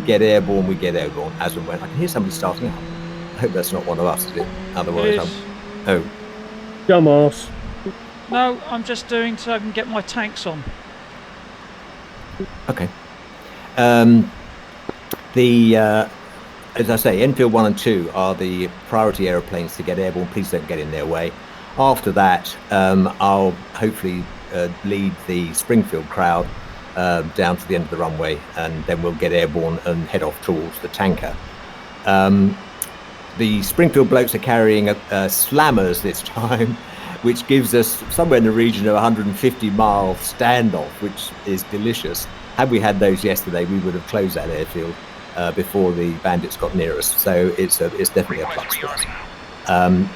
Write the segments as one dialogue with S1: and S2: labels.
S1: get airborne, we get airborne as and when. I can hear somebody starting up. I hope that's not one of us, is it? Otherwise,
S2: It is.
S1: Oh,
S3: Dumbass.
S2: No, I'm just doing so I can get my tanks on.
S1: okay. As I say, Enfield 1 and 2 are the priority aeroplanes to get airborne. Please don't get in their way. After that, I'll hopefully lead the Springfield crowd down to the end of the runway, and then we'll get airborne and head off towards the tanker. The Springfield blokes are carrying slammers this time, which gives us somewhere in the region of 150-mile standoff, which is delicious. Had we had those yesterday, we would have closed that airfield before the bandits got near us. So it's definitely a plus for us.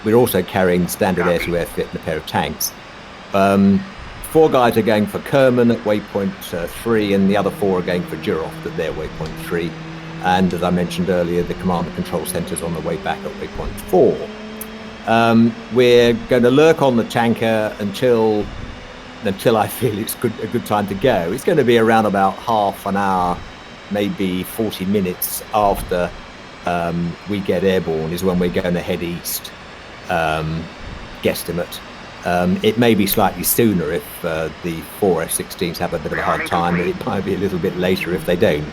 S1: We're also carrying standard air-to-air fit and a pair of tanks. 4 guys are going for Kerman at waypoint 3, and the other 4 are going for Duroff at their waypoint 3. And as I mentioned earlier, the command and control center's on the way back at waypoint 4. We're going to lurk on the tanker until I feel it's a good time to go. It's going to be around about half an hour, maybe 40 minutes after we get airborne is when we're going to head east, guesstimate. It may be slightly sooner if the 4 F-16s have a bit of a hard time. It might be a little bit later if they don't.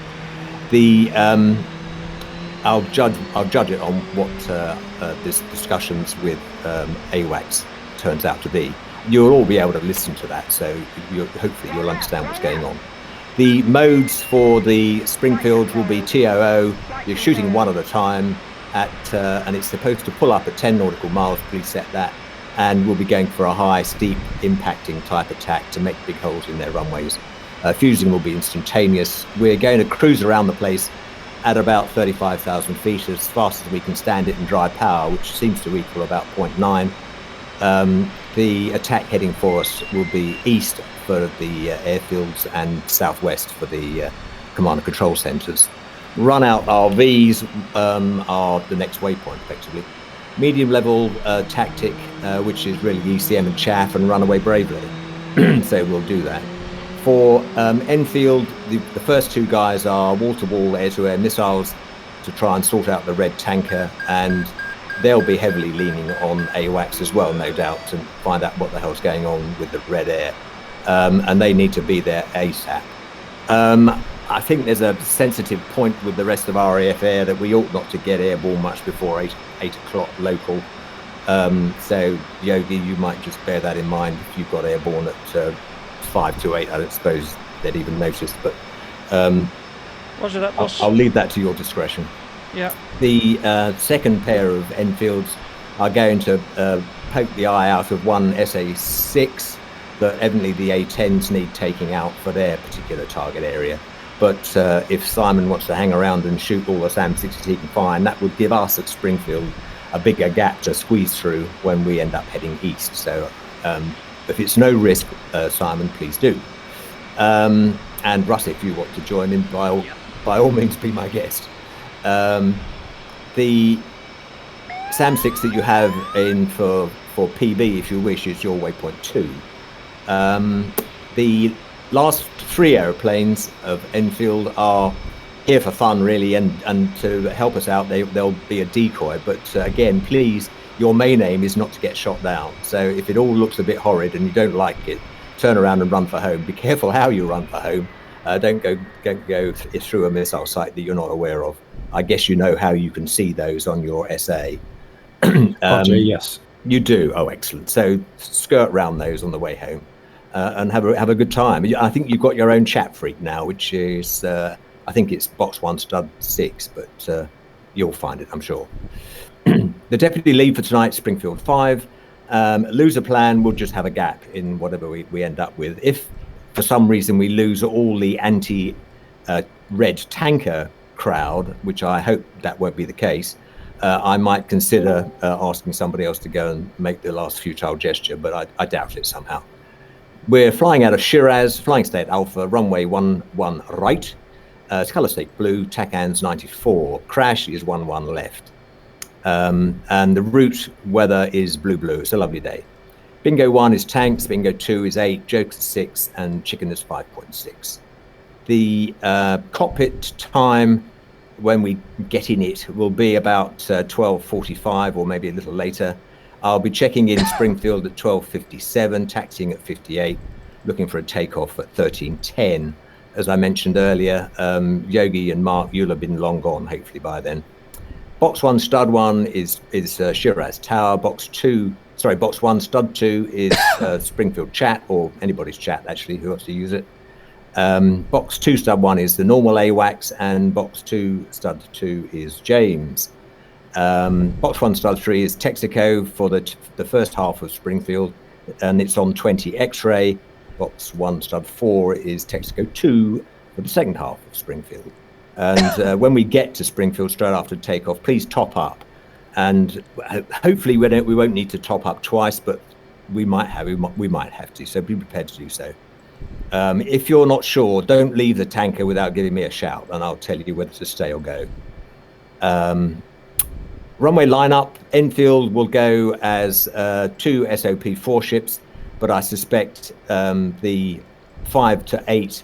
S1: I'll judge it on what this discussions with AWACS turns out to be. You'll all be able to listen to that, so hopefully you'll understand what's going on. The modes for the Springfields will be TOO. You're shooting one at a time, and it's supposed to pull up at 10 nautical miles. Please set that. And we'll be going for a high, steep, impacting type attack to make big holes in their runways. Fusing will be instantaneous. We're going to cruise around the place at about 35,000 feet as fast as we can stand it in dry power, which seems to equal about 0.9. The attack heading for us will be east for the airfields and southwest for the command and control centers. Run out RVs are the next waypoint, effectively. Medium level tactic, which is really ECM and chaff and run away bravely. So we'll do that. For Enfield, the first 2 guys are wall-to-wall air-to-air missiles to try and sort out the red tanker, and they'll be heavily leaning on AWACS as well, no doubt, to find out what the hell's going on with the red air. And they need to be there ASAP. I think there's a sensitive point with the rest of RAF Air that we ought not to get airborne much before 8 o'clock local. So, Yogi, you might just bear that in mind if you've got airborne at 5 to 8. I don't suppose they'd even notice, but
S2: Roger that, boss.
S1: I'll leave that to your discretion.
S2: Yeah.
S1: The second pair of Enfields are going to poke the eye out of one SA-6 that evidently the A-10s need taking out for their particular target area. But if Simon wants to hang around and shoot all the SAM-60s he can find, that would give us at Springfield a bigger gap to squeeze through when we end up heading east. So if it's no risk, Simon, please do. And Russ, if you want to join in, by all means, be my guest. The SAM-6 that you have in for PB, if you wish, is your waypoint 2. The last 3 aeroplanes of Enfield are here for fun, really, and to help us out, they'll be a decoy. But again, please, your main aim is not to get shot down. So if it all looks a bit horrid and you don't like it, turn around and run for home. Be careful how you run for home. Don't go through a missile site that you're not aware of. I guess you know how you can see those on your SA.
S3: Yes.
S1: You do. Oh, excellent. So skirt round those on the way home. And have a good time. I think you've got your own chat freak now, which is, I think it's box 1 stud 6, but you'll find it, I'm sure. The deputy lead for tonight, Springfield 5. Loser plan, we'll just have a gap in whatever we end up with. If for some reason we lose all the anti-red tanker crowd, which I hope that won't be the case, I might consider asking somebody else to go and make the last futile gesture, but I doubt it somehow. We're flying out of Shiraz, flying state Alpha, runway 11 right. It's colour state blue, TACANS 94. Crash is 11 left. And the route weather is blue. It's a lovely day. Bingo 1 is tanks, bingo 2 is 8, jokes 6, and chicken is 5.6. The cockpit time when we get in it will be about 12:45 or maybe a little later. I'll be checking in Springfield at 12:57, taxiing at 58, looking for a takeoff at 13:10. As I mentioned earlier, Yogi and Mark, you'll have been long gone, hopefully by then. Box 1, stud 1 is Shiraz Tower. Box 1, stud 2 is Springfield Chat, or anybody's chat, actually, who wants to use it. Box 2, stud 1 is the normal AWACS, and box 2, stud 2 is James. Box 1, stud 3 is Texaco for the first half of Springfield, and it's on 20 X-ray. Box 1, stud 4 is Texaco 2 for the second half of Springfield. And when we get to Springfield straight after takeoff, please top up. And hopefully we won't need to top up twice, but we might have to. So be prepared to do so. If you're not sure, don't leave the tanker without giving me a shout, and I'll tell you whether to stay or go. Runway lineup: Enfield will go as 2 SOP-4 ships, but I suspect the 5 to 8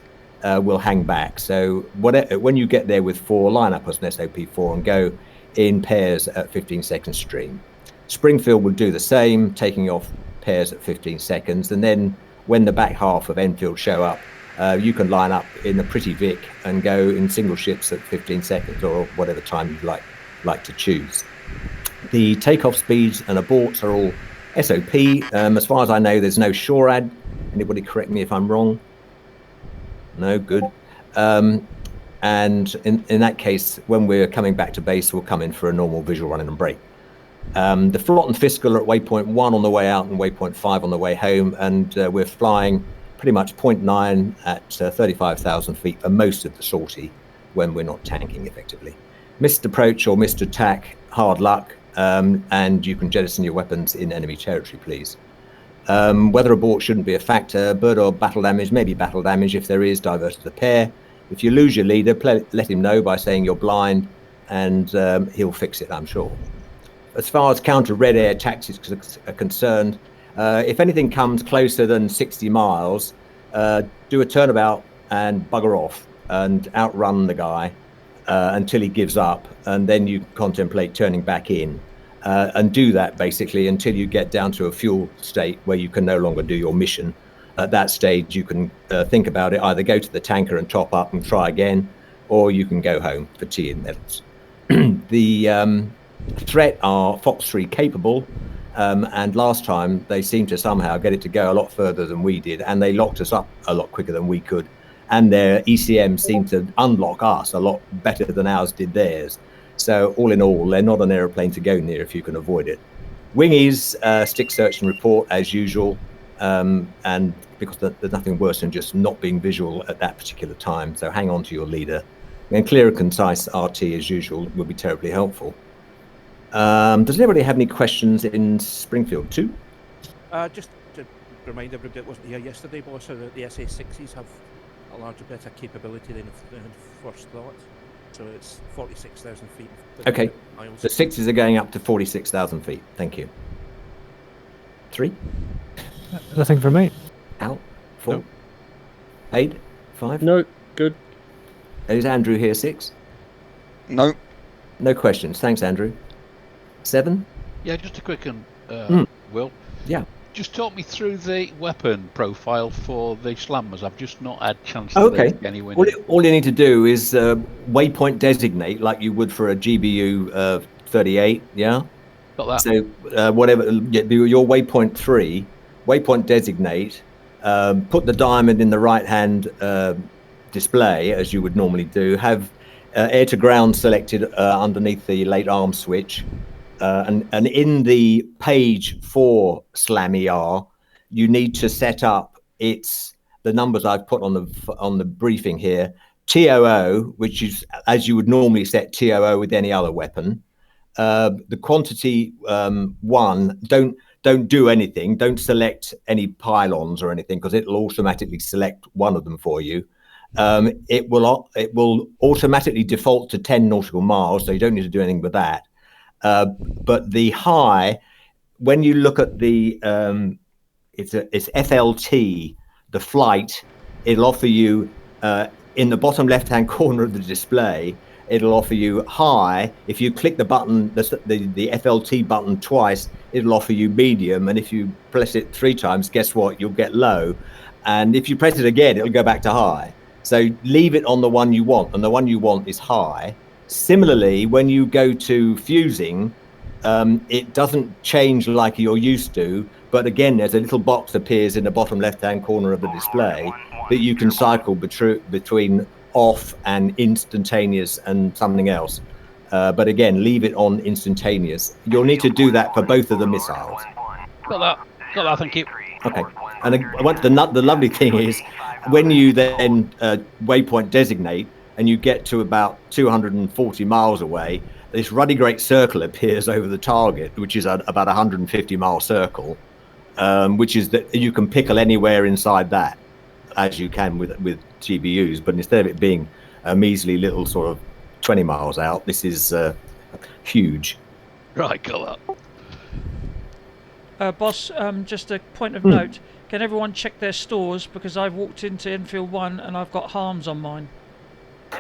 S1: will hang back. So when you get there with 4, line up as an SOP-4 and go in pairs at 15 seconds stream. Springfield will do the same, taking off pairs at 15 seconds, and then when the back half of Enfield show up, you can line up in a pretty Vic and go in single ships at 15 seconds or whatever time you'd like to choose. The takeoff speeds and aborts are all SOP. As far as I know, there's no SHORAD. Anybody correct me if I'm wrong? No, good. And in that case, when we're coming back to base, we'll come in for a normal visual run-in and break. The Flot and Fiscal are at waypoint 1 on the way out and waypoint 5 on the way home, and we're flying pretty much 0.9 at 35,000 feet for most of the sortie when we're not tanking effectively. Missed approach or missed attack, hard luck, and you can jettison your weapons in enemy territory, please. Weather abort shouldn't be a factor. Bird or battle damage, maybe battle damage. If there is, divert to the pair. If you lose your leader, let him know by saying you're blind, and he'll fix it, I'm sure. As far as counter red air tactics are concerned, if anything comes closer than 60 miles, do a turnabout and bugger off and outrun the guy until he gives up, and then you contemplate turning back in. And do that basically until you get down to a fuel state where you can no longer do your mission. At that stage, you can think about it, either go to the tanker and top up and try again, or you can go home for tea and medals. The threat are Fox 3 capable, and last time they seemed to somehow get it to go a lot further than we did, and they locked us up a lot quicker than we could, and their ECM seemed to unlock us a lot better than ours did theirs. So all in all, they're not an aeroplane to go near if you can avoid it. Wingies, stick search and report as usual, and because there's nothing worse than just not being visual at that particular time, so hang on to your leader. And clear and concise RT as usual would be terribly helpful. Does anybody have any questions in Springfield 2?
S4: Just to remind everybody that wasn't here yesterday, boss, so that the SA6s have a larger bit of capability than first thought. So it's 46,000 feet.
S1: Okay,
S4: miles.
S1: the 6s are going up to 46,000 feet. Thank you. 3?
S5: Nothing from me.
S1: Out? 4?
S3: No.
S1: 8? 5?
S3: No, good.
S1: Is Andrew here? 6?
S6: No.
S1: No questions. Thanks, Andrew. 7?
S7: Yeah, just a quick one, Will.
S1: Yeah.
S7: Just talk me through the weapon profile for the slammers. I've just not had a chance to
S1: Okay.
S7: anywhere.
S1: All you need to do is waypoint designate like you would for a GBU 38, yeah?
S7: Got that.
S1: So whatever, your waypoint 3, waypoint designate, put the diamond in the right-hand display, as you would normally do, have air to ground selected underneath the late arm switch, and in the page 4 SLAM ER, you need to set up the numbers I've put on the briefing here, TOO, which is as you would normally set TOO with any other weapon. The quantity 1, don't do anything, don't select any pylons or anything, because it'll automatically select one of them for you. It will automatically default to 10 nautical miles, so you don't need to do anything with that. But the high, when you look at the it's FLT, the flight, it'll offer you in the bottom left-hand corner of the display it'll offer you high. If you click the button, the FLT button twice, it'll offer you medium. And if you press it 3 times, guess what? You'll get low. And if you press it again, it'll go back to high. So leave it on the one you want, and the one you want is high. Similarly, when you go to fusing, it doesn't change like you're used to, but again, there's a little box appears in the bottom left-hand corner of the display that you can cycle between off and instantaneous and something else. But again, leave it on instantaneous. You'll need to do that for both of the missiles.
S7: Got that, thank you.
S1: Okay. And the lovely thing is, when you then waypoint designate and you get to about 240 miles away, this ruddy great circle appears over the target, which is about 150-mile circle, which is that you can pickle anywhere inside that, as you can with GBUs. But instead of it being a measly little sort of 20 miles out, this is huge.
S7: Right, got that.
S2: Boss, just a point of note. Can everyone check their stores, because I've walked into Enfield 1 and I've got harms on mine.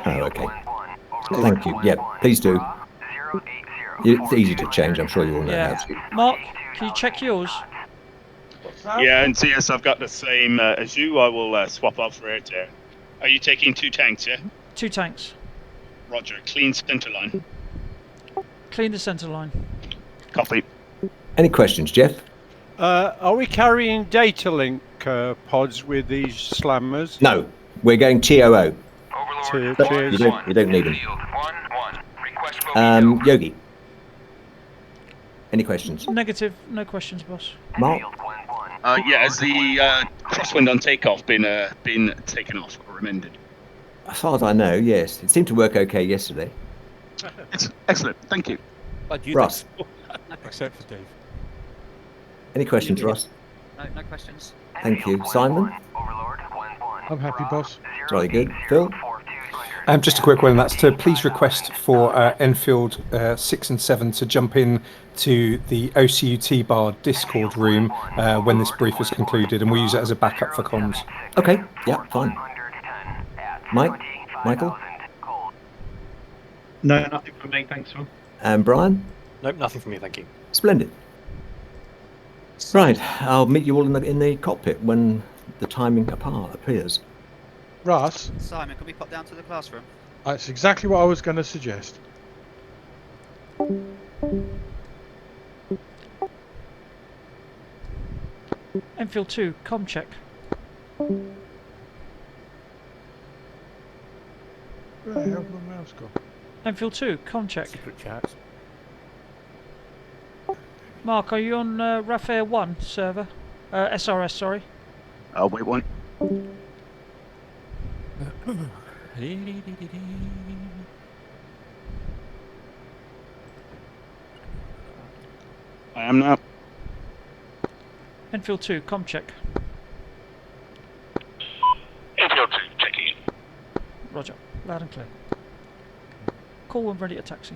S1: Oh, okay. Thank you. Yeah, please do. It's easy to change. I'm sure you all know how to.
S2: Mark, can you check yours?
S6: Yeah, and CS, I've got the same as you. I will swap off for it. Are you taking 2 tanks, yeah?
S2: 2 tanks.
S6: Roger. Clean center line.
S2: Clean the centre line.
S6: Copy.
S1: Any questions, Jeff?
S8: Are we carrying data link pods with these slammers?
S1: No, we're going TOO.
S8: Cheers.
S1: You don't need them. Yogi. Any questions?
S2: Negative. No questions, boss.
S1: Mark?
S6: Yeah, has the crosswind on takeoff been taken off or amended?
S1: As far as I know, yes. It seemed to work okay yesterday.
S6: Excellent. Thank you.
S1: Ross?
S8: Except for Dave.
S1: Any questions, Ross?
S9: No questions.
S1: Thank you. Simon?
S3: I'm happy, boss.
S1: Very good. Phil?
S5: Just a quick one, and that's to please request for Enfield 6 and 7 to jump in to the OCUT bar Discord room when this brief is concluded, and we'll use it as a backup for comms.
S1: Okay. Yeah, fine. Michael?
S3: No, nothing from me, thanks, Phil.
S1: And Brian?
S3: Nope, nothing from me, thank you.
S1: Splendid. Right, I'll meet you all in the cockpit when the timing appears.
S10: Russ,
S9: Simon, can we pop down to the classroom?
S10: that's exactly what I was going to suggest.
S2: Enfield 2, comm check.
S10: Where the hell did my mouse go?
S2: Enfield 2, comm check.
S4: Secret chats.
S2: Mark, are you on Rafair 1 server? SRS, sorry.
S6: Wait one. I am now.
S2: Enfield 2, comm check.
S6: Enfield 2, checking in.
S2: Roger, loud and clear. Call when ready to taxi.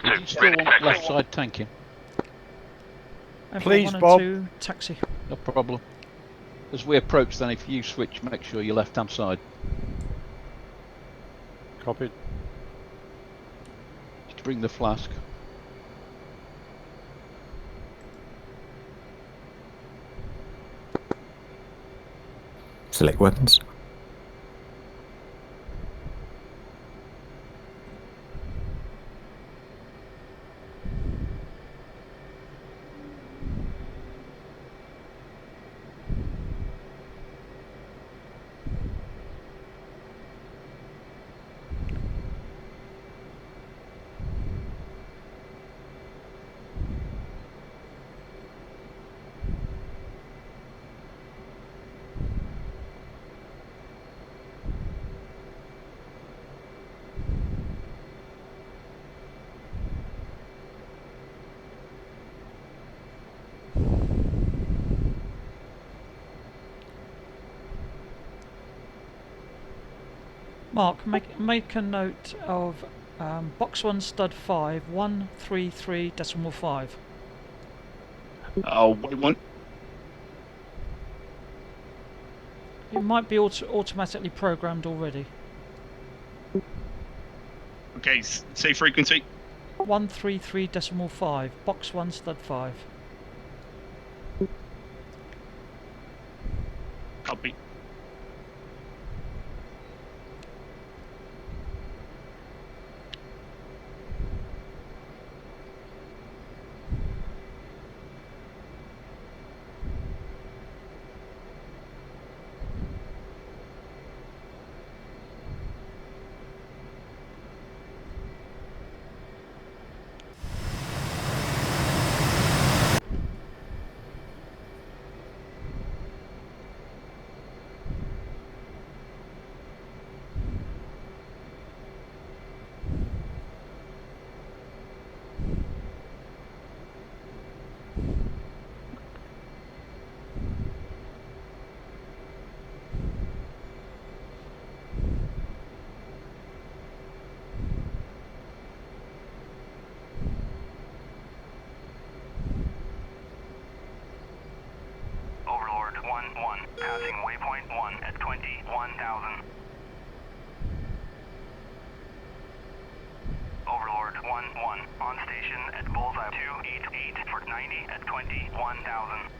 S7: Do you still want left side tanking?
S2: Enfield
S8: Please,
S2: 1 and
S8: Bob.
S2: 2, taxi.
S7: No problem. As we approach, then, if you switch, make sure you're left hand side.
S8: Copied.
S7: Just bring the flask.
S1: Select weapons.
S2: Mark, make a note of box 1 stud 5 133.5.
S6: Oh, wait one.
S2: It might be automatically programmed already.
S6: Okay, say frequency.
S2: 133.5. Box 1 stud 5.
S6: Copy.
S11: Overlord 1-1, passing waypoint 1 at 21,000. Overlord 1-1, on station at bullseye 288 for 90 at 21,000.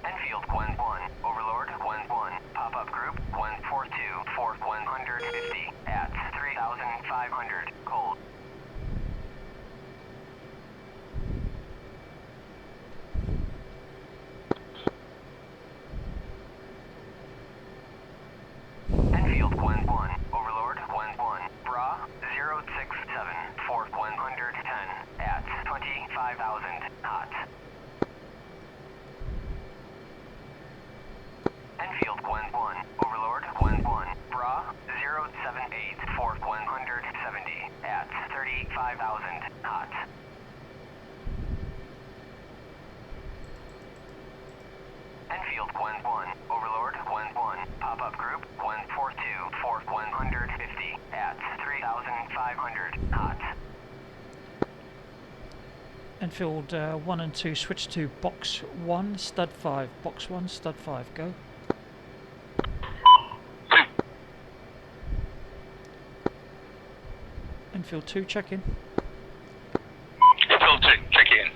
S11: Enfield 1-1, Overlord 1-1, pop-up group 142 for 150 at 3,500, cold. Enfield 1-1, Overlord 1-1, Bra 067 for 110 at 25,000, hot. Enfield 1-1, Overlord 1-1, Bra 078 for 170 at 35,000, hot. Enfield 1-1, Overlord 1-1, pop-up group 142 for 150 at 3,500, hot.
S2: Enfield 1 and 2 switch to box 1 stud 5. Box 1 stud 5. Go. Enfield 2 check in.
S6: Enfield 2, check in.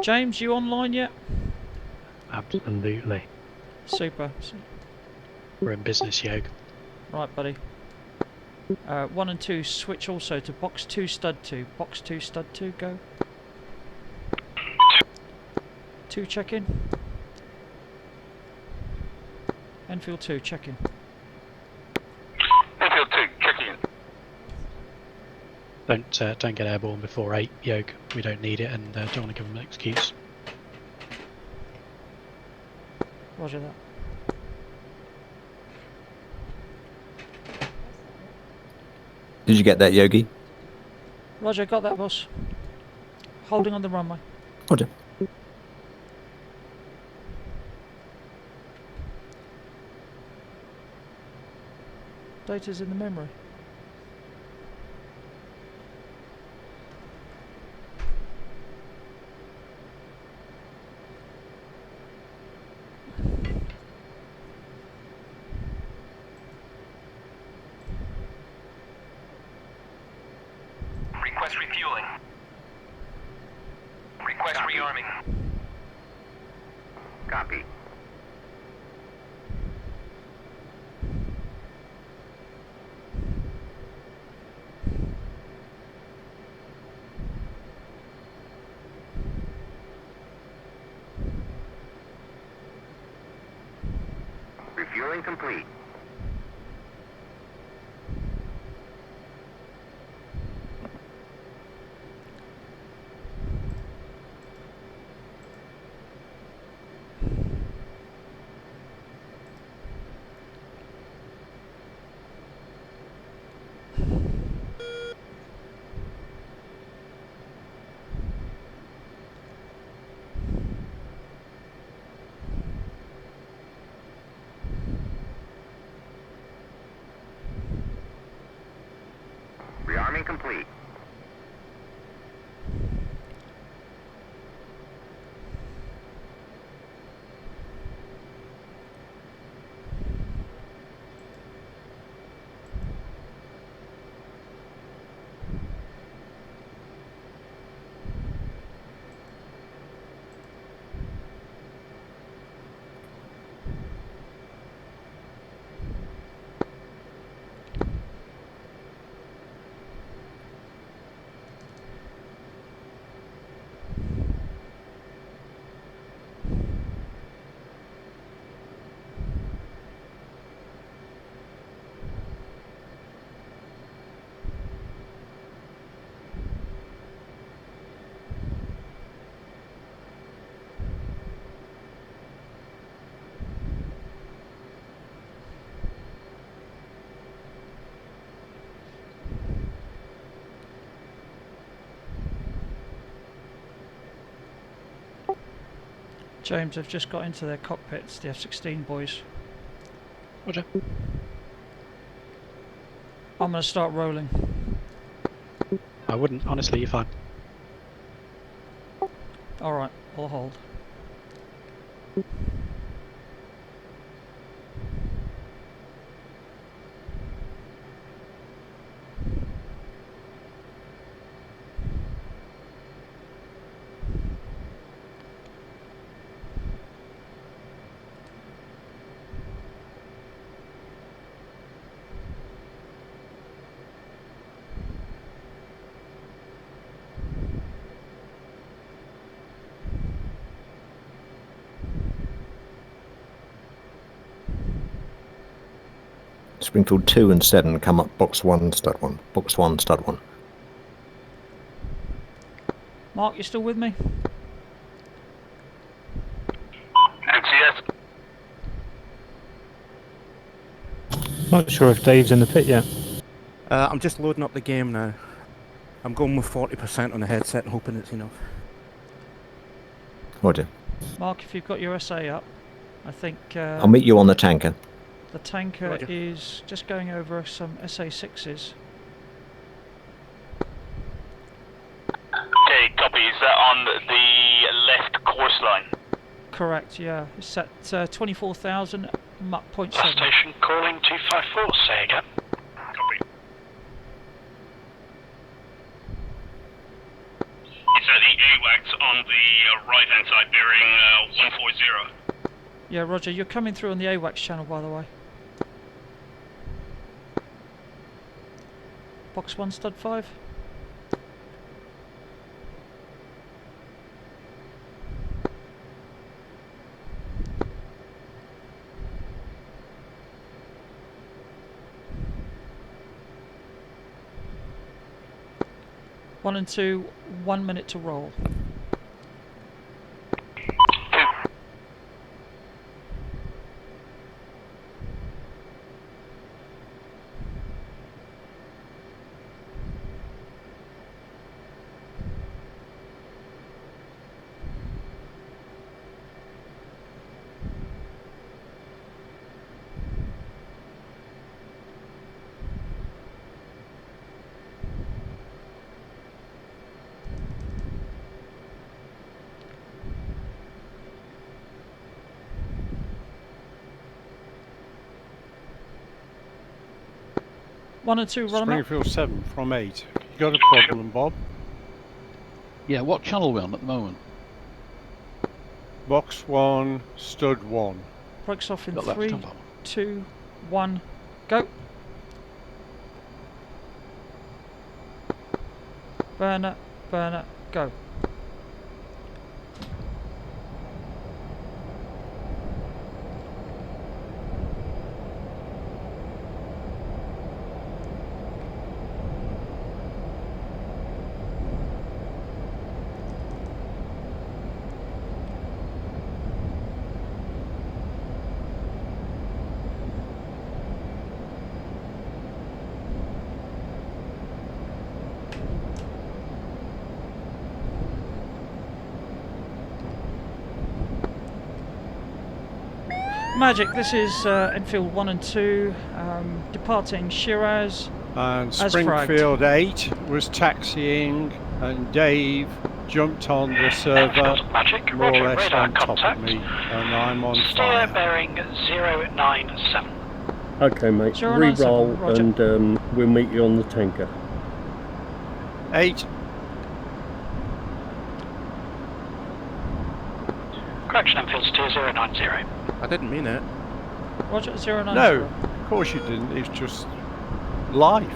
S2: James, you online yet?
S12: Absolutely.
S2: Super.
S12: We're in business, Yog.
S2: Right, buddy. 1 and 2 switch also to box 2 stud 2. Box 2 stud 2, go. 2 check in. Enfield 2 check in.
S6: Enfield 2, check in.
S12: Don't get airborne before 8, Yog. We don't need it, and don't want to give them an excuse.
S2: Roger that.
S1: Did you get that, Yogi?
S2: Roger, got that, boss. Holding on the runway.
S1: Roger.
S2: Data's in the memory.
S11: Refueling. Request rearming. Copy. Refueling complete. Rearming complete.
S2: James, they've just got into their cockpits, the F-16 boys.
S12: Roger.
S2: I'm going to start rolling.
S12: I wouldn't, honestly, you're fine.
S2: Alright, I'll hold.
S1: Springfield 2 and 7 come up box 1, stud 1. Box 1, stud 1.
S2: Mark, you still with me?
S11: NCS.
S13: Not sure if Dave's in the pit yet.
S4: I'm just loading up the game now. I'm going with 40% on the headset and hoping it's enough.
S1: Roger.
S2: Mark, if you've got your SA up, I think...
S1: I'll meet you on the tanker.
S2: The tanker
S4: Roger.
S2: is just going over some SA6s.
S11: Okay, copy. Is that on the left course line?
S2: Correct, yeah. It's at 24,000, Mach 0.7.
S11: Station calling 254, say again. Copy. It's at the AWACS on the right-hand side bearing 140.
S2: Yeah, Roger, you're coming through on the AWACS channel, by the way. Box 1, stud 5. One and 2, 1 minute to roll. One and 2, run 'em up.
S8: Springfield 7 from 8. You got a problem, Bob?
S7: Yeah, what channel are we on at the moment?
S8: Box 1, stud 1.
S2: Brakes off in
S7: Got left
S2: 3,
S7: on that one.
S2: 2, 1, go. Burner, burner, go. Magic, this is Enfield 1 and 2, departing Shiraz.
S8: And
S2: as
S8: Springfield 8 was taxiing, and Dave jumped on the server,
S12: Magic,
S8: more or
S12: Roger,
S8: less
S12: radar
S8: on top
S12: contact.
S8: of me, and I'm on
S12: Steer
S8: fire.
S12: bearing 097.
S14: Okay, mate.
S2: 097,
S14: Re-roll,
S2: roger.
S14: and we'll meet you on the tanker.
S8: 8.
S12: Correction, Enfield steer 090.
S4: I didn't mean it.
S2: Roger, 090.
S8: No, of course you didn't. It's just life.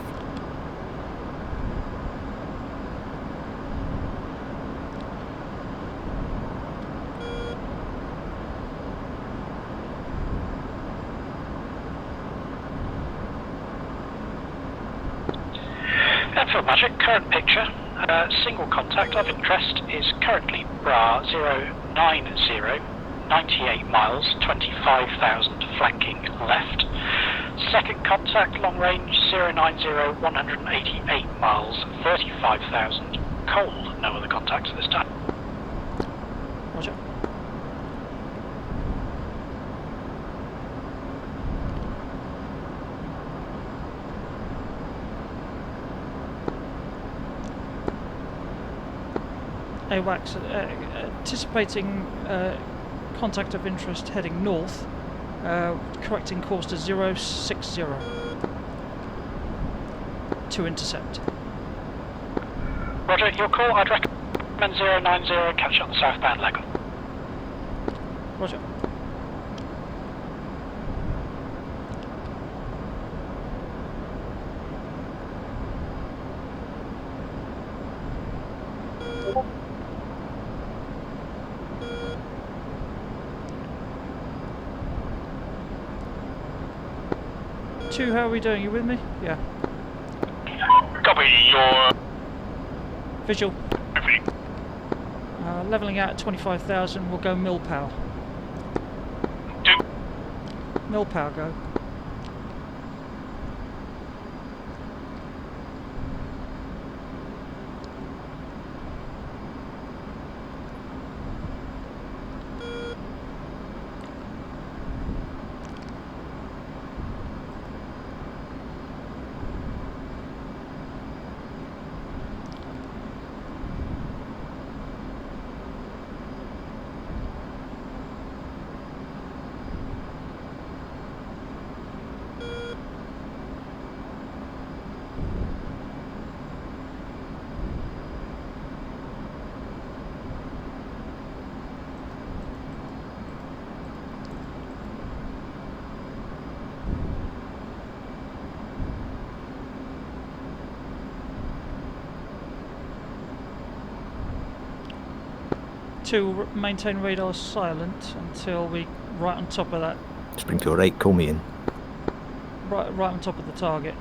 S12: Enfield Magic, current picture. Single contact of interest is currently Bra 090, 98 miles, 25,000 flanking left. Second contact, long range 090, 188 miles, 35,000 cold. No other contacts at this time.
S2: Roger. AWACS anticipating contact of interest heading north, correcting course to 060 to intercept.
S12: Roger, your call. I'd recommend 090, catch on the southbound leg.
S2: Roger. Two, how are we doing? You with me? Yeah.
S11: Copy your...
S2: Visual. Leveling out at 25,000, we'll go mill power. Mill power, go. To maintain radar silent until we right on top of that.
S1: Springfield 8, call me in.
S2: Right on top of the target.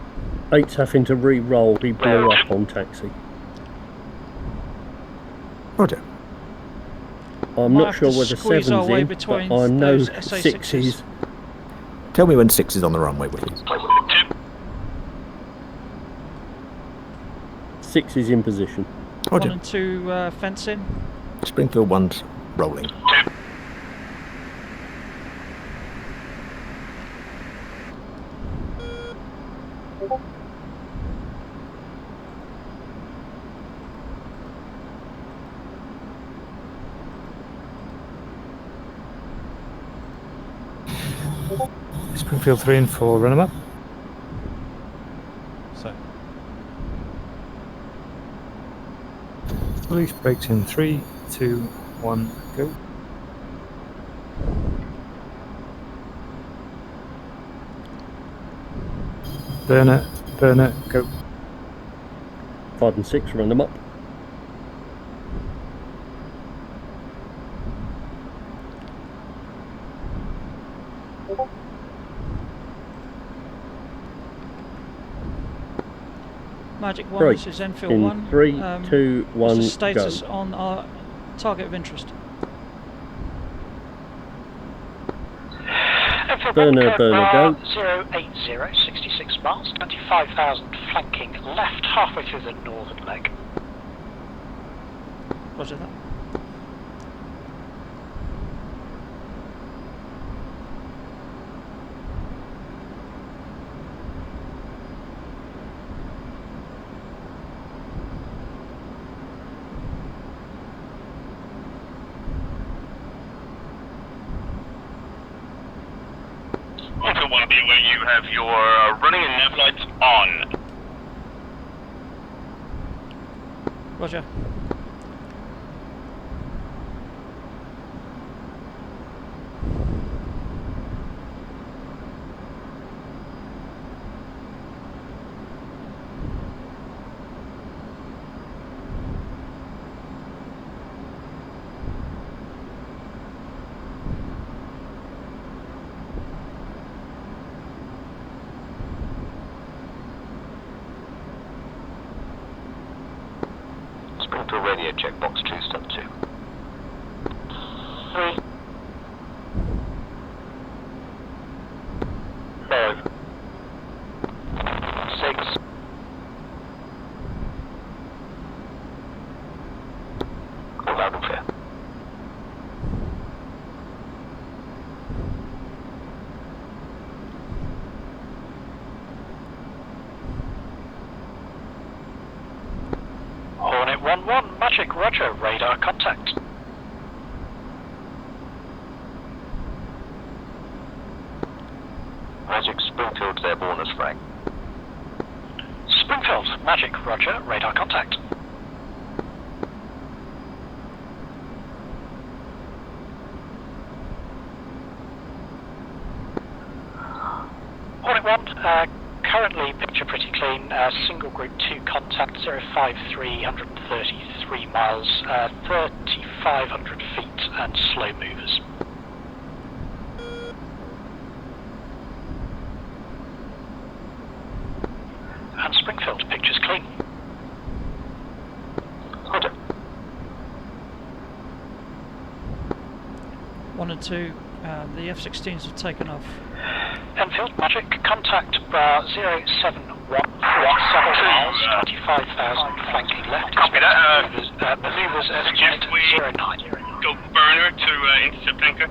S14: 8's having to re-roll. He blew up on taxi.
S1: Roger.
S14: I'm
S2: Might
S14: not
S2: have
S14: sure
S2: to
S14: whether
S2: squeeze
S14: 7's
S2: our way
S14: in,
S2: between
S14: but I know
S2: those
S14: 6
S2: SA6s.
S14: is.
S1: Tell me when 6 is on the runway, please.
S14: 6 is in position.
S1: Roger.
S2: 1 and 2 fence in.
S1: Springfield 1's rolling.
S13: Springfield 3 and 4, run them up.
S5: So.
S13: Police brakes in 3, 2, 1, go. Burner, go.
S14: 5 and 6, run them up.
S2: Magic 1,
S14: Right.
S2: this is Enfield
S14: In
S2: 1.
S14: 3, 2, 1,
S2: what's the status
S14: go.
S2: on our target of interest?
S14: Burner, go.
S12: 080, 66 miles, 25,000 flanking left, halfway through the northern leg.
S2: Roger that.
S6: Enfield 1 be where you have your running and nav lights on.
S2: Roger.
S15: Springfield radio check, box 2, step 2. 3. 5. 6. Call loud and clear.
S12: Hornet 1-1, Magic Roger, radar contact.
S15: Magic Springfield's airborne as Frank.
S12: Springfield, Magic Roger, radar contact. Hornet 1, currently picture pretty clean, single group 2 contact, 053, 133 miles, 3,500 feet and slow movers. And Springfield, picture's clean.
S15: Roger.
S2: 1 and 2, the F-16s have taken off.
S12: Enfield, Magic, contact bar 071, 47 miles, 25,000 flanking left.
S6: Copy that.
S12: Maneuvers
S6: Suggest
S12: estimate
S6: we
S12: 09.
S6: go burner to intercept anchor.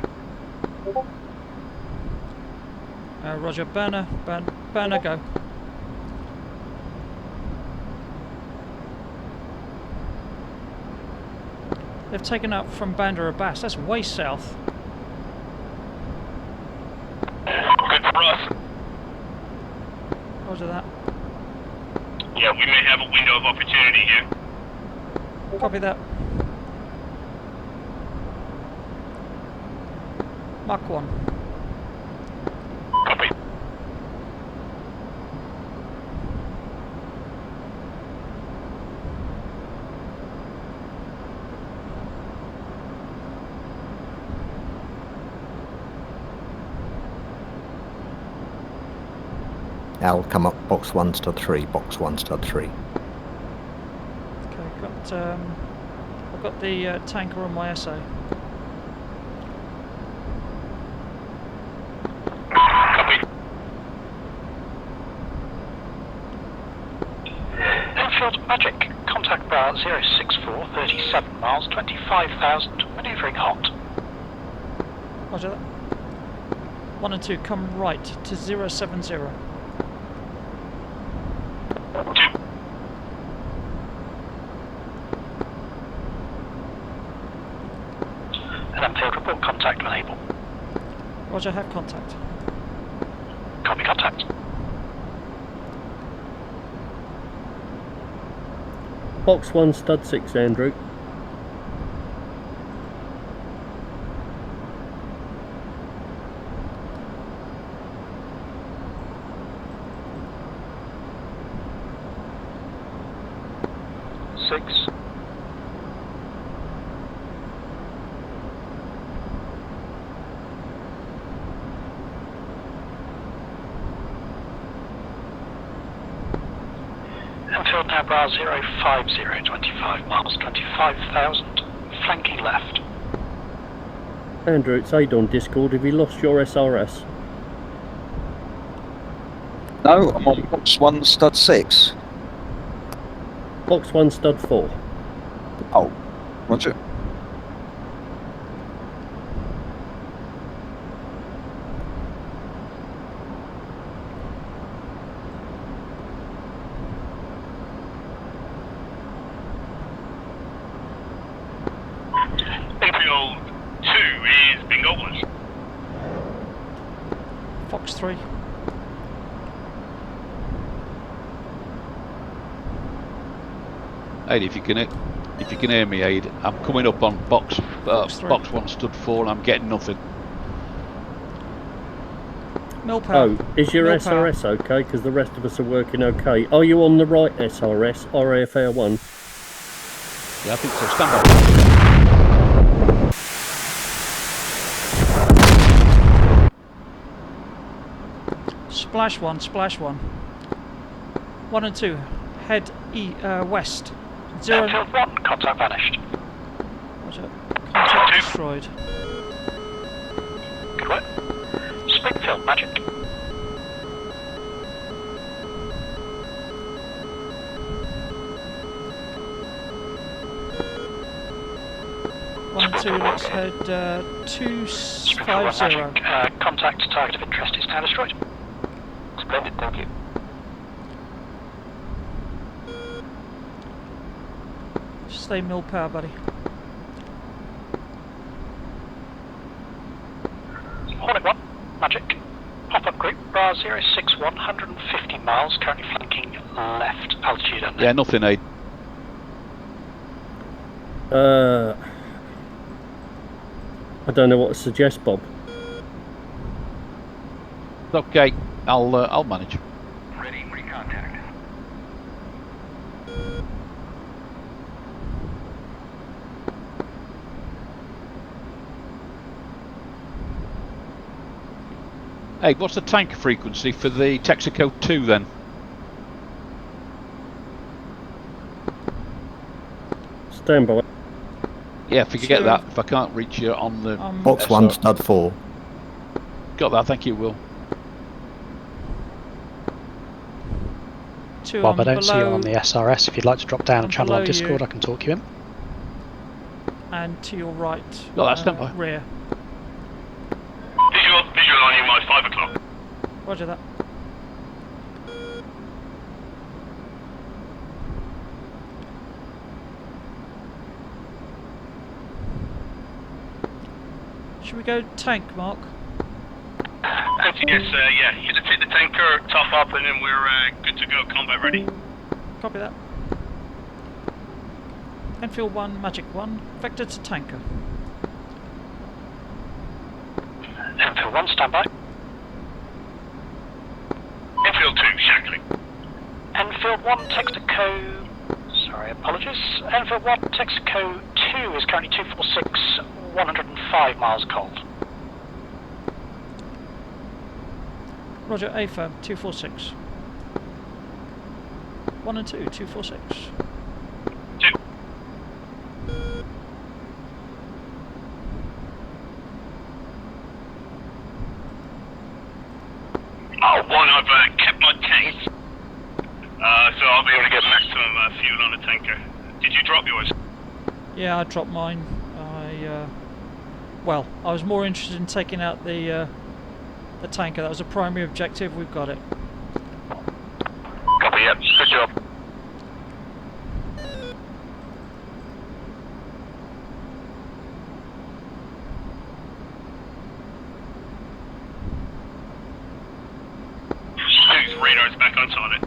S2: Roger, burner, go. They've taken up from Bandar Abbas, that's way south.
S6: Good for us.
S2: Roger that.
S6: Yeah, we may have a window of opportunity here.
S2: Copy that. Mach 1.
S6: Copy.
S1: I'll come up box 1 stud 3, box 1 stud 3.
S2: Okay, I've got the tanker on my SA.
S6: Copy.
S12: Enfield, Magic, contact bar 064, 37 miles, 25,000, manoeuvring hot.
S2: Roger that. 1 and 2, come right to 070.
S12: And Enfield, report contact when able.
S2: Roger, have contact.
S12: Copy contact.
S14: Box 1, stud 6, Andrew.
S12: Enfield now Bra 050, 25 miles, 25,000, flanking left.
S14: Andrew, it's Aid on Discord. Have you lost your SRS?
S16: No, I'm on box 1, stud 6.
S14: Box 1, stud 4.
S16: Oh, roger.
S11: Enfield 2 is bingo 1.
S2: Fox 3.
S7: Aid, if you can hear me, Aid, I'm coming up on box 1 stud 4 and I'm getting nothing.
S2: Millpower.
S14: Oh, is your
S2: Millpower.
S14: SRS okay? Because the rest of us are working okay. Are you on the right SRS, RAFR 1?
S7: Yeah, I think so. Stand by.
S2: Splash 1, splash 1. 1 and 2. Head west. 0.
S12: Enfield 1, contact vanished.
S2: Roger. Contact destroyed.
S12: Good work. Springfield, magic.
S2: One, two, let's head
S12: Springfield 1,
S2: 250.
S12: magic. Contact target of interest is now destroyed.
S15: Splendid, thank you.
S2: Stay mill power, buddy.
S12: Hornet 1, magic. Pop-up group, Bra 061, 150 miles, currently flanking left, altitude unknown.
S7: Yeah, nothing, Aid.
S14: I don't know what to suggest, Bob.
S7: Okay, I'll manage.
S11: Ready, recontact.
S7: Hey, what's the tanker frequency for the Texaco 2 then?
S14: Stand by.
S7: Yeah, if you could get that, if I can't reach you on the...
S1: Box 1, stud 4.
S7: Got that, thank you, Will.
S2: 2
S17: Bob, I
S2: on
S17: don't see you
S2: below,
S17: on the SRS. If you'd like to drop down a channel on
S2: below
S17: Discord,
S2: you.
S17: I can talk you in.
S2: and to your right.
S7: Got that, stand by.
S2: Rear.
S11: Visual on you, my 5 o'clock.
S2: Roger that. Should we go tank, Mark?
S11: Yes, yeah. You just take the tanker, top up, and then we're good to go. Combat ready.
S2: Copy that. Enfield 1, Magic 1, vector to tanker.
S12: Enfield 1, standby.
S11: Enfield 2, shackling.
S12: Enfield 1, Texaco... Sorry, apologies. Enfield 1, Texaco 2 is currently 246, 105 miles cold.
S2: Roger, A firm, 246. 1 and 2, 246.
S11: 2. Oh, 1, I've kept my tank. So I'll be able to get maximum fuel on the tanker. Did you drop yours?
S2: Yeah, I dropped mine. Well, I was more interested in taking out the tanker. That was a primary objective. We've got it.
S11: Copy, yep. Good job. Whose radar's back on target?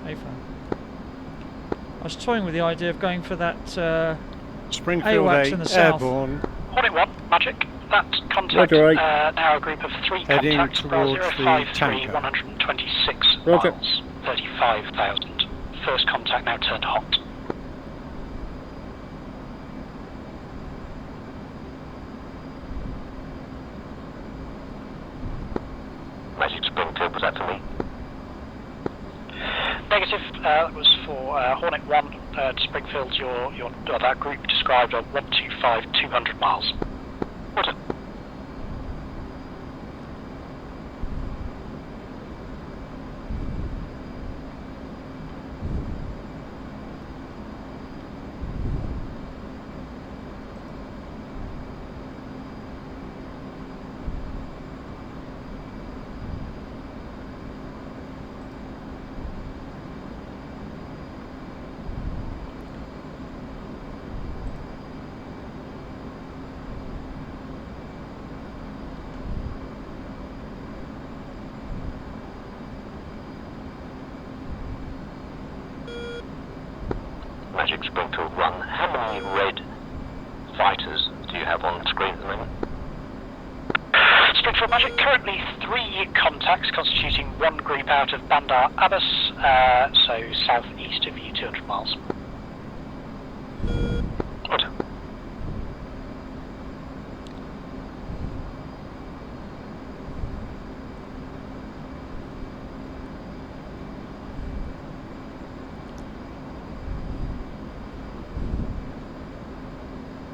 S2: A firm. I was toying with the idea of going for that
S8: Springfield
S2: AWACS in the south.
S8: airborne.
S12: Hornet 1, Magic. That contact,
S14: Roger,
S12: now a group of 3
S8: Heading
S12: contacts,
S8: towards the
S12: 053,
S8: tanker.
S12: 126
S14: Roger.
S12: miles, 35,000. First contact now turned hot.
S15: Magic Springfield was at
S12: Springfield, that group described on 125, 200 miles.
S15: Roger. Magic Springfield 1. How many red fighters do you have on screen at the moment?
S12: Springfield Magic, currently 3 contacts constituting 1 group out of Bandar Abbas, so southeast of you 200 miles.
S15: Roger.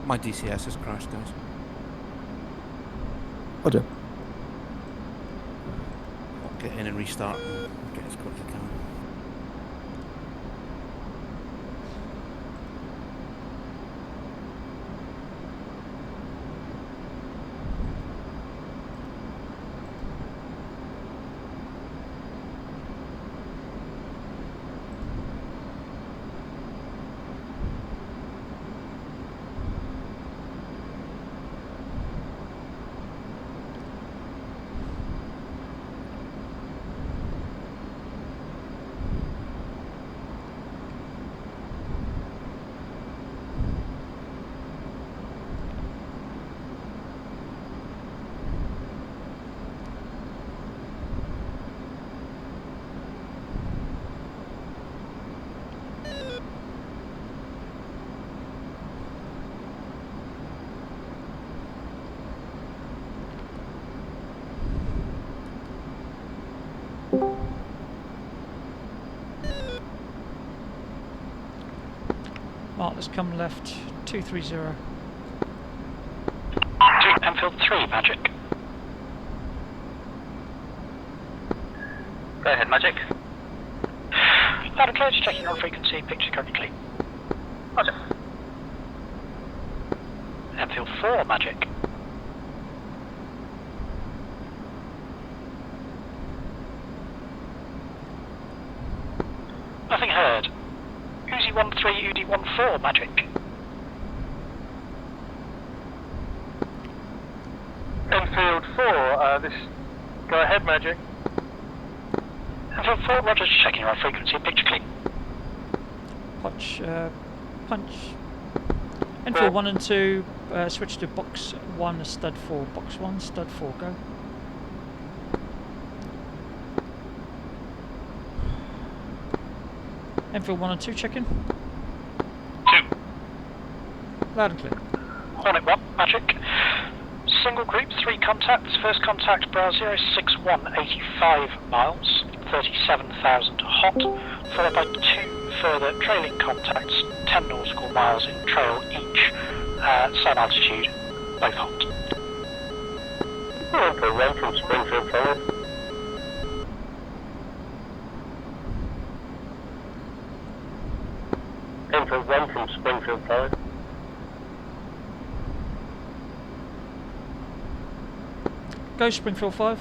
S4: My DCS has crashed, guys.
S1: Roger.
S4: I'll get in and restart and get as quick as I can.
S2: Mark, let's come left, 230.
S12: Enfield 3, Magic.
S15: Go ahead, Magic.
S12: Loud and clear, just checking on frequency, picture currently clean.
S15: Roger.
S12: Enfield 4, Magic. Nothing heard. Uzi 13, UD 14, Magic.
S15: Enfield 4, go ahead, Magic.
S12: Enfield 4, Roger, just checking on frequency, picture clean.
S2: Punch. Enfield 1 and 2, switch to box 1, stud 4. Box 1, stud 4, go. Enfield 1 and 2, check in.
S12: 2.
S2: Loud and clear.
S12: Hornet 1, Magic. Single group, 3 contacts. First contact, Bra 061, 85 miles, 37,000 hot, followed by 2 further trailing contacts, 10 nautical miles in trail each, same altitude, both hot.
S15: Okay, run from Springfield, follow. Enfield 1 from Springfield, follow.
S2: Go Springfield 5.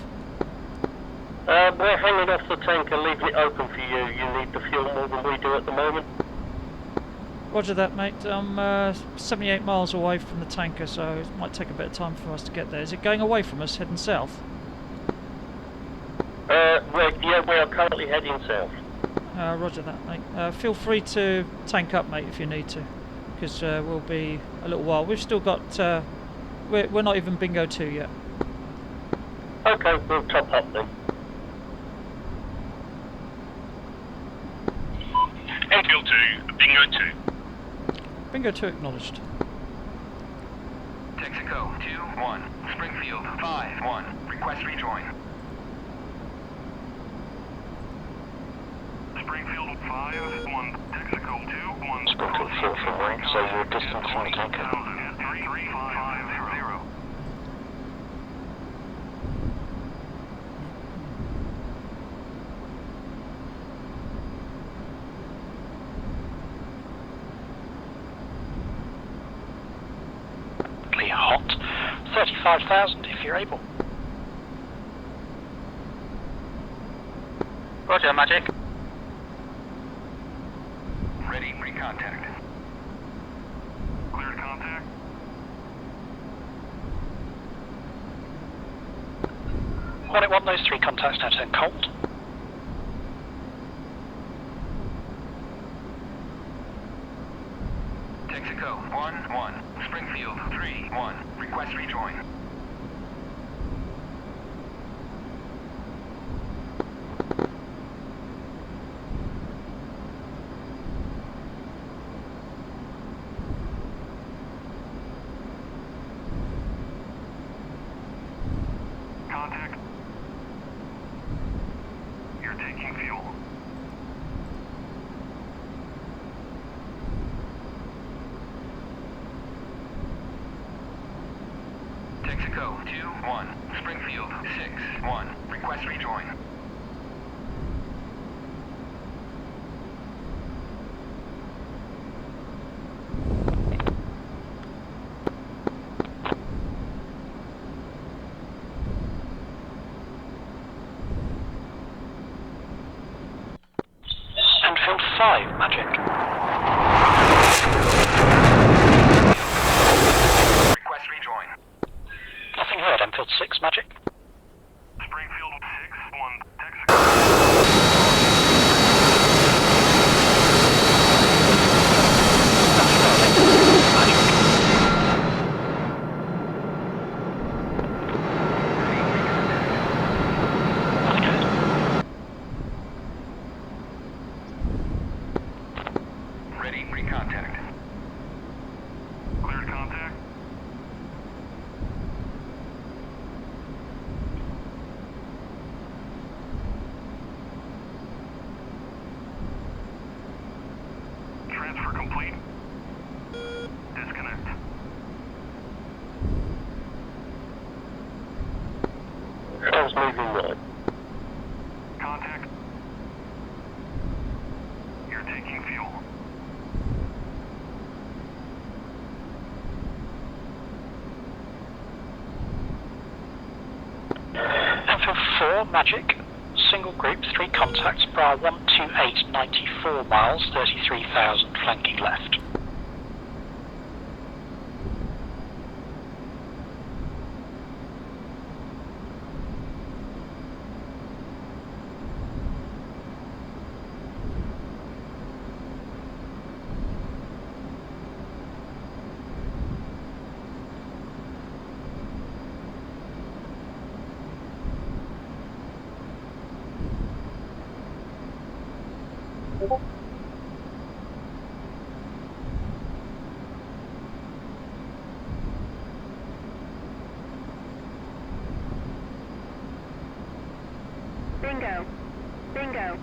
S15: We're hanging off the tanker, leaving it open for you. You need the fuel more than we do at the moment.
S2: Roger that, mate. I'm 78 miles away from the tanker, so it might take a bit of time for us to get there. Is it going away from us, heading south?
S15: We are currently heading south.
S2: Roger that, mate. Feel free to tank up, mate, if you need to, because we'll be a little while. We've still got... we're not even Bingo 2 yet.
S15: Okay, we'll top up then.
S11: Enfield 2, Bingo 2.
S2: Bingo 2 acknowledged.
S11: Texaco 2-1, Springfield 5-1, request rejoin. Springfield 5-1, Texaco
S15: Spoken 4 from 1, so you're distant from the tanker.
S12: Hot. 35,000 if you're able.
S11: Roger, Magic. Ready, pre-contact. Cleared contact.
S12: Hornet 1, those 3 contacts now turn cold.
S11: Texaco, 1-1. Springfield, 3-1. Request rejoin. Contact. You're taking fuel. Texaco, 2-1. Springfield, 6-1. Request rejoin.
S12: Enfield 5, Magic.
S11: Request rejoin.
S12: Nothing heard, Enfield 6, Magic.
S11: Springfield 6-1. Texaco. Ready, pre-contact. Cleared contact. Transfer complete. Disconnect.
S15: How's moving right?
S11: Contact. You're taking fuel.
S12: Enfield 4, Magic. Single group, 3 contacts, Bra 128, 94 miles, 33,000 flanking left.
S18: Bingo. Bingo.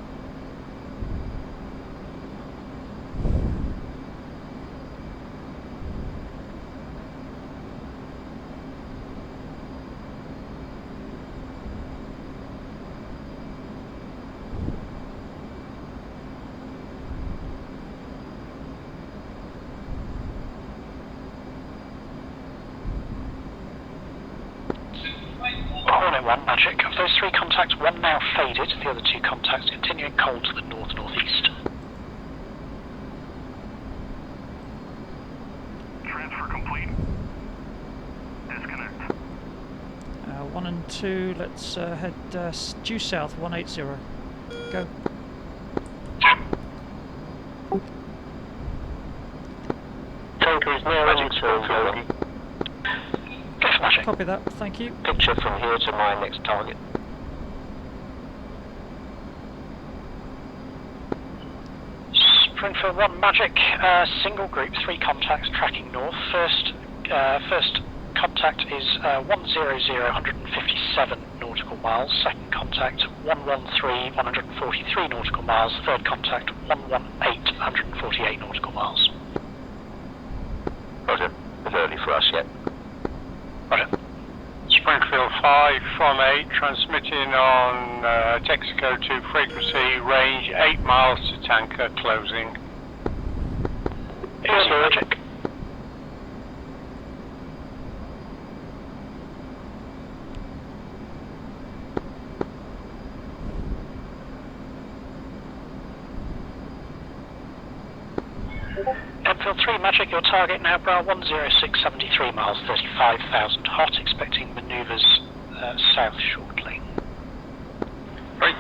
S12: Hornet 1, Magic. Of those 3 contacts, 1 now faded, the other 2 contacts continuing cold to the north-northeast.
S11: Transfer complete. Disconnect.
S2: 1 and 2, let's head due south, 180. Go.
S15: Tanker is now in turn.
S2: Copy that, thank you.
S15: Picture from here to my next target.
S12: Springfield 1, Magic. Single group, 3 contacts tracking north. First contact is 100, 157 nautical nautical miles. Second contact 113, 143 nautical miles. Third contact 118, 148 nautical miles.
S11: Roger. It's early for us yet.
S12: Roger.
S8: Springfield 5 from 8, transmitting on Texaco 2 frequency, range 8 miles to tanker, closing.
S12: Easy magic. Enfield 3 Magic, your target now, Bra 10673 miles, 35,000 hot, expecting manoeuvres south shortly.
S11: Right.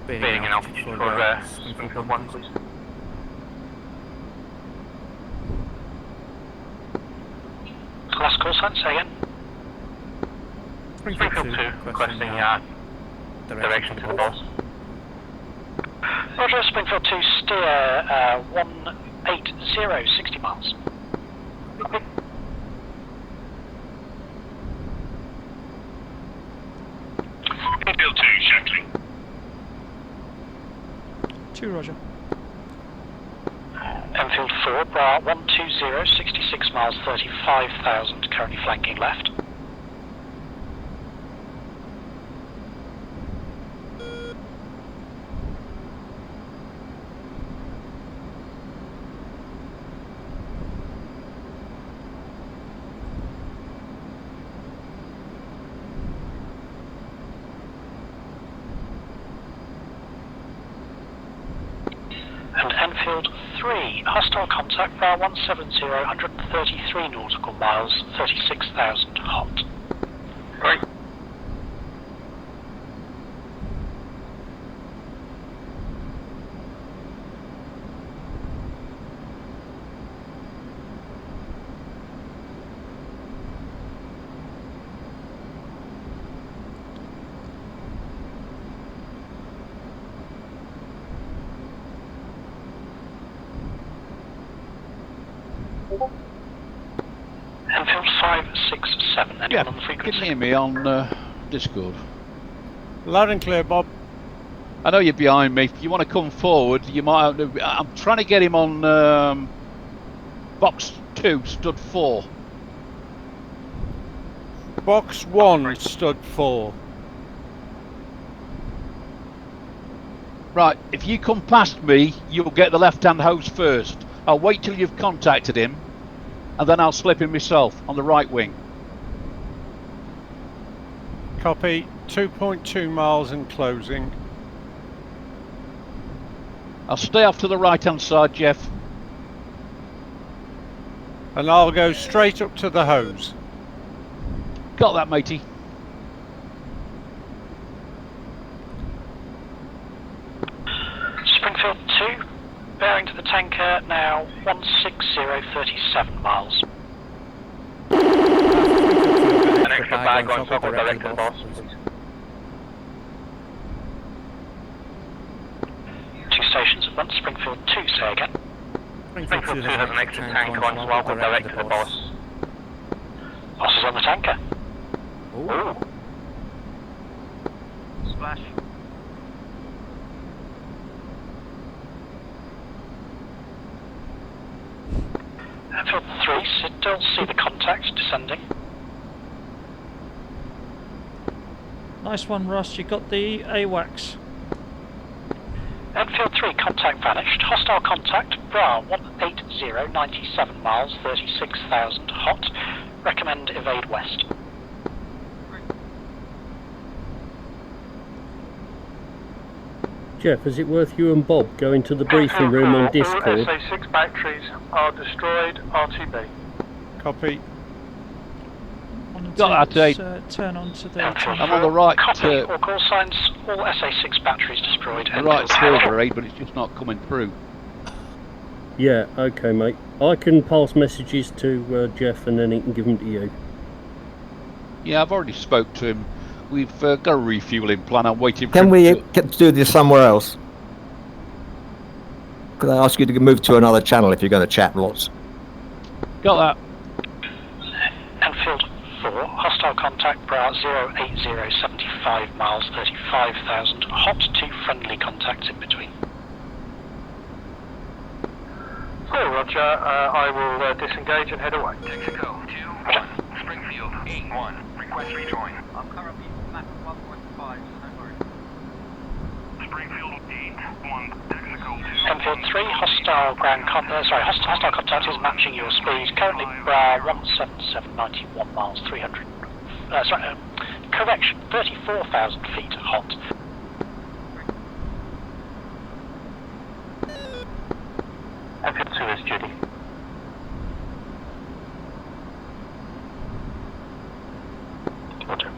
S11: Bearing in altitude for Springfield 1, please.
S12: Last call sign, say again.
S11: Springfield 2, requesting direction to the boss.
S12: Roger, Springfield 2, steer 180, 60 miles.
S11: Springfield 2, shackling.
S2: 2, Roger.
S12: Enfield 4, Bra 120, 66 miles, 35,000, currently flanking left. And Enfield 3, hostile contact, Bra 170, 133 nautical miles, 36,000 hot.
S11: Right.
S12: Enfield 5, 6, 7, anyone
S7: Yeah,
S12: on the
S7: can
S12: frequency?
S7: you hear me on Discord?
S8: Loud and clear, Bob.
S7: I know you're behind me. If you want to come forward, you might have to... I'm trying to get him on box 2, stud 4.
S8: Box 1, stud 4.
S7: Right, if you come past me, you'll get the left-hand hose first. I'll wait till you've contacted him, and then I'll slip him myself on the right wing.
S8: Copy. 2.2 miles and closing.
S7: I'll stay off to the right-hand side, Jeff.
S8: And I'll go straight up to the hose.
S7: Got that, matey.
S12: Springfield 2, bearing to the tanker, now 160, miles.
S11: An extra bag on top of direct to the boss.
S12: 2 stations at once, Springfield 2, say again.
S11: Springfield 2 has an extra tank on, so I'll go direct to the boss.
S12: Boss is on the tanker.
S11: Ooh. Splash.
S12: Enfield 3, still see the contact descending.
S2: Nice one, Russ. You got the AWACS.
S12: Enfield 3, contact vanished. Hostile contact, Bra 180, 97 miles, 36,000 hot. Recommend evade west.
S14: Jeff, is it worth you and Bob going to the briefing room on Discord?
S8: All SA6 batteries are destroyed, RTB. Copy.
S2: On and
S7: Got that,
S2: turn onto the.
S7: I'm on the right.
S12: Copy. All call signs. All SA6 batteries destroyed.
S7: The right server, but it's just not coming through.
S14: Yeah, okay, mate. I can pass messages to Jeff and then he can give them to you.
S7: Yeah, I've already spoke to him. We've got a refueling plan. I'm waiting for
S1: Can
S7: him
S1: we
S7: to...
S1: do this somewhere else? Could I ask you to move to another channel if you're going to chat lots?
S7: Got that.
S12: Enfield 4, hostile contact, brow 080, 75 miles, 35,000. Hot to friendly contacts in between.
S15: Oh, Roger. I will disengage and head away.
S11: Texaco 2-1, Springfield 8-1, request rejoin.
S9: I'm currently Mach 1.5, don't worry.
S11: Springfield 8-1, Texaco 2.
S12: Enfield 3, hostile hostile contact is matching your speed. Currently brow 177, 91 miles, 300. Correction, 34,000 feet hot.
S15: Enfield 2 is Judy.
S12: Roger.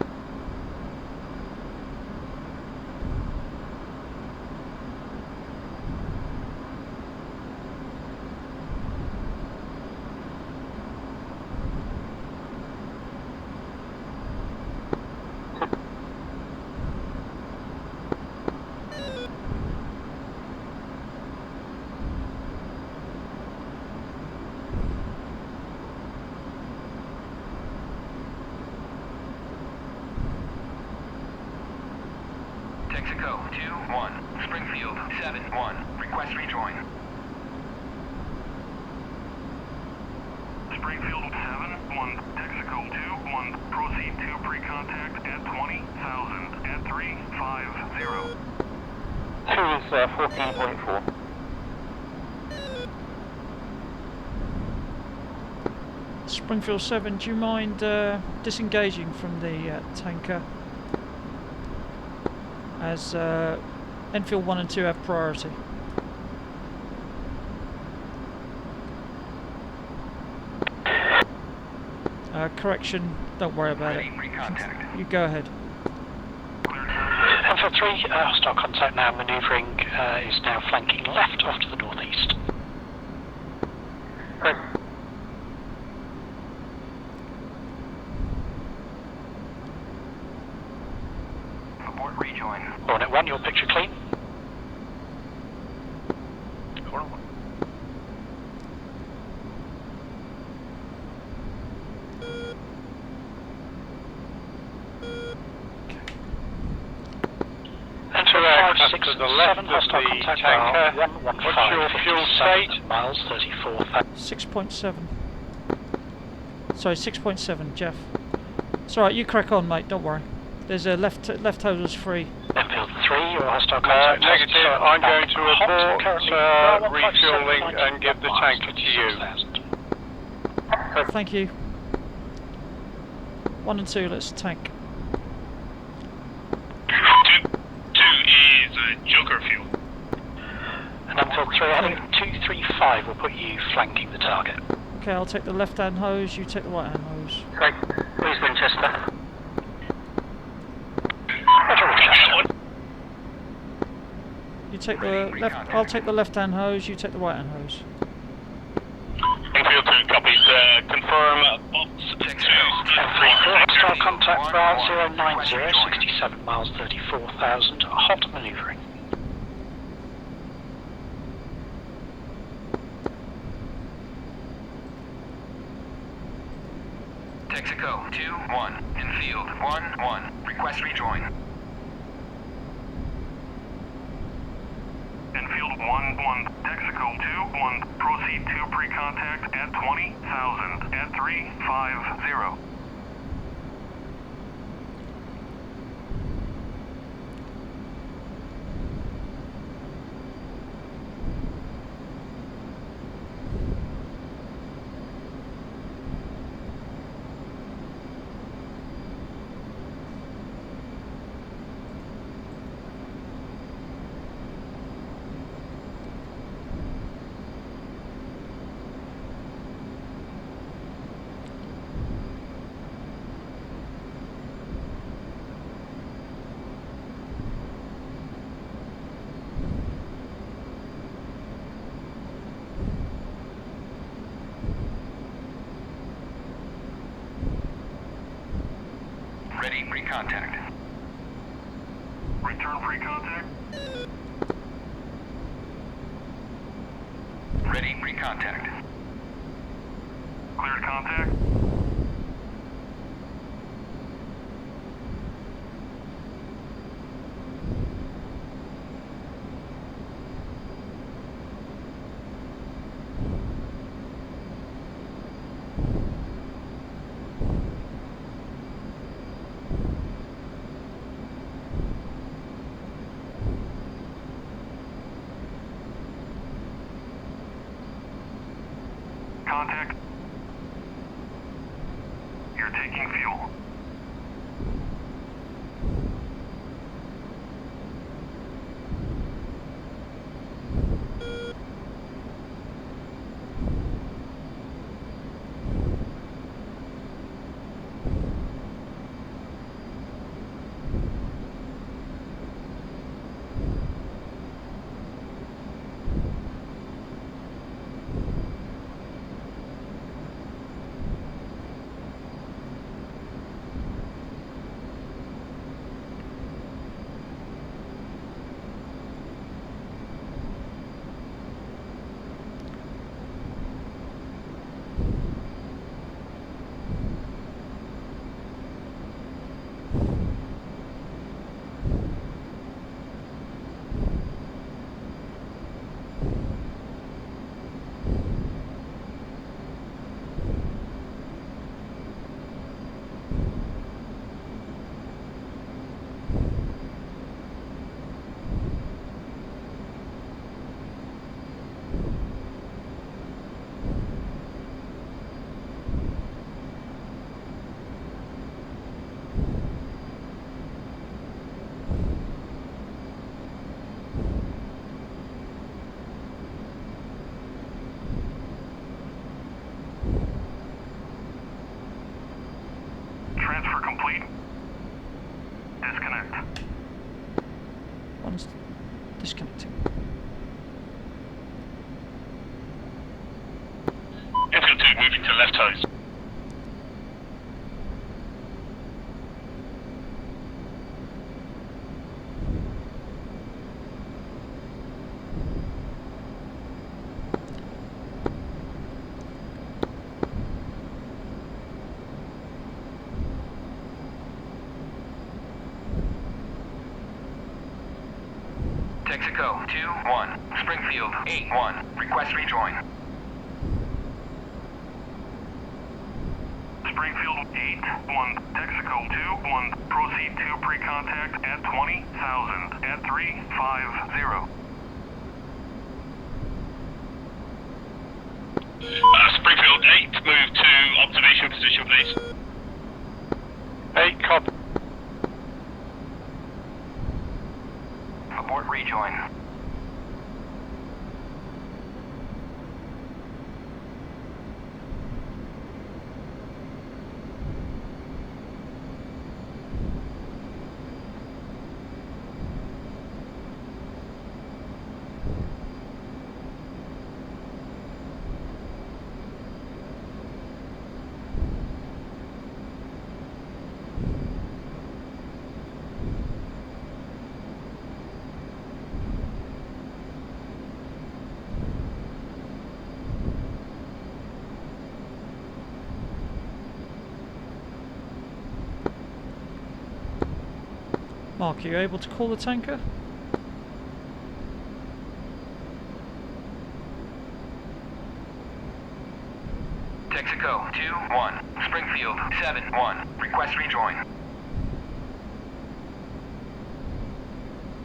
S11: Texaco 2-1, Springfield 7-1, request rejoin. Springfield 7-1, Texaco 2-1, proceed to pre-contact at 20,000 at 350.
S15: 2 is 14.4.
S2: Springfield 7, do you mind disengaging from the tanker? As Enfield 1 and 2 have priority. Correction, don't worry about it. You go ahead.
S12: Enfield 3, hostile contact now manoeuvring, is now flanking left off to the northeast.
S11: Abort rejoin.
S12: Hornet 1, your picture clean. Hornet 1.
S15: To the left of the tanker. What's your fuel state?
S12: Miles 34,000.
S2: 6.7. Sorry, 6.7, Jeff. It's alright, you crack on, mate, don't worry. There's a left hose free.
S12: Enfield 3, your hostile contact.
S15: Negative, I'm going to abort refueling and give the tanker to you.
S2: Thank you. 1 and 2, let's tank.
S11: 2 is Joker fuel.
S12: And Enfield 3, heading 235 will put you flanking the target.
S2: Okay, I'll take the left-hand hose, you take the right-hand hose.
S15: Okay, please Winchester.
S2: You take the left. I'll take the left-hand hose. You take the right-hand hose.
S11: Enfield 2 copies. Confirm box 2.
S12: Hostile contact brow 090, 67 miles, 34,000. Hot manoeuvring.
S11: Texaco 2-1, Enfield 1-1, request rejoin. Enfield 1-1, Texaco 2-1, proceed to pre-contact at 20,000 at 350. Ready, pre-contact. Return pre-contact. Ready, pre-contact. Cleared contact. Contact. You're taking fuel. Transfer complete. Disconnect.
S2: One's disconnecting.
S11: Infield 2, moving to left hose. Texaco 2-1, Springfield 8-1, request rejoin. Springfield 8-1, Texaco 2-1, proceed to pre-contact at 20,000 at 350. Springfield 8, move to observation position, please. 8, copy. Abort rejoin.
S2: Mark, are you able to call the tanker?
S11: Texaco 2-1, Springfield 7-1, request rejoin.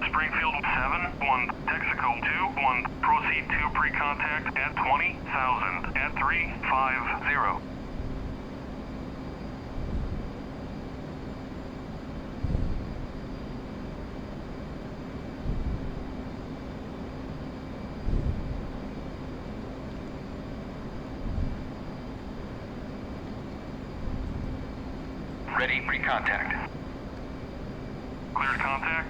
S11: Springfield 7-1, Texaco 2-1, proceed to pre-contact at 20,000 at 350. Ready, pre-contact. Cleared contact.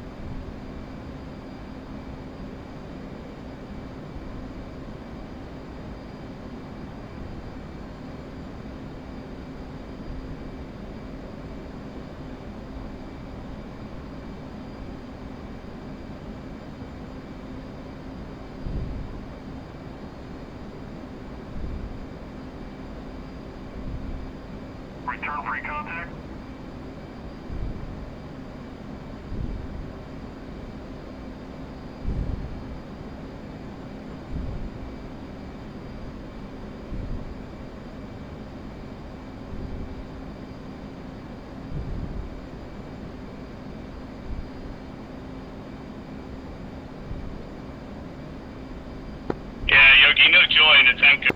S11: no joy in the tanker.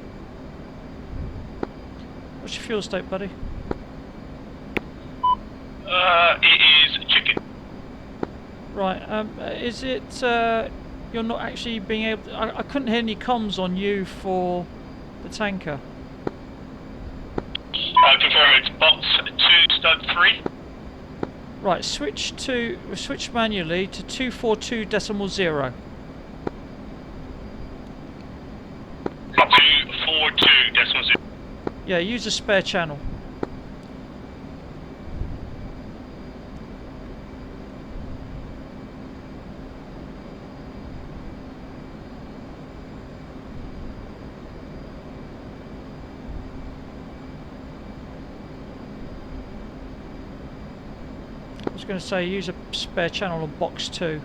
S2: What's your fuel state, buddy?
S11: It is chicken.
S2: Right. Is it? You're not actually being able to, I couldn't hear any comms on you for the tanker.
S11: I confirm it's box 2 stud 3.
S2: Right. Switch manually to 242.0.
S11: 242.0.
S2: Yeah. Use a spare channel. I was going to say use a spare channel on box 2.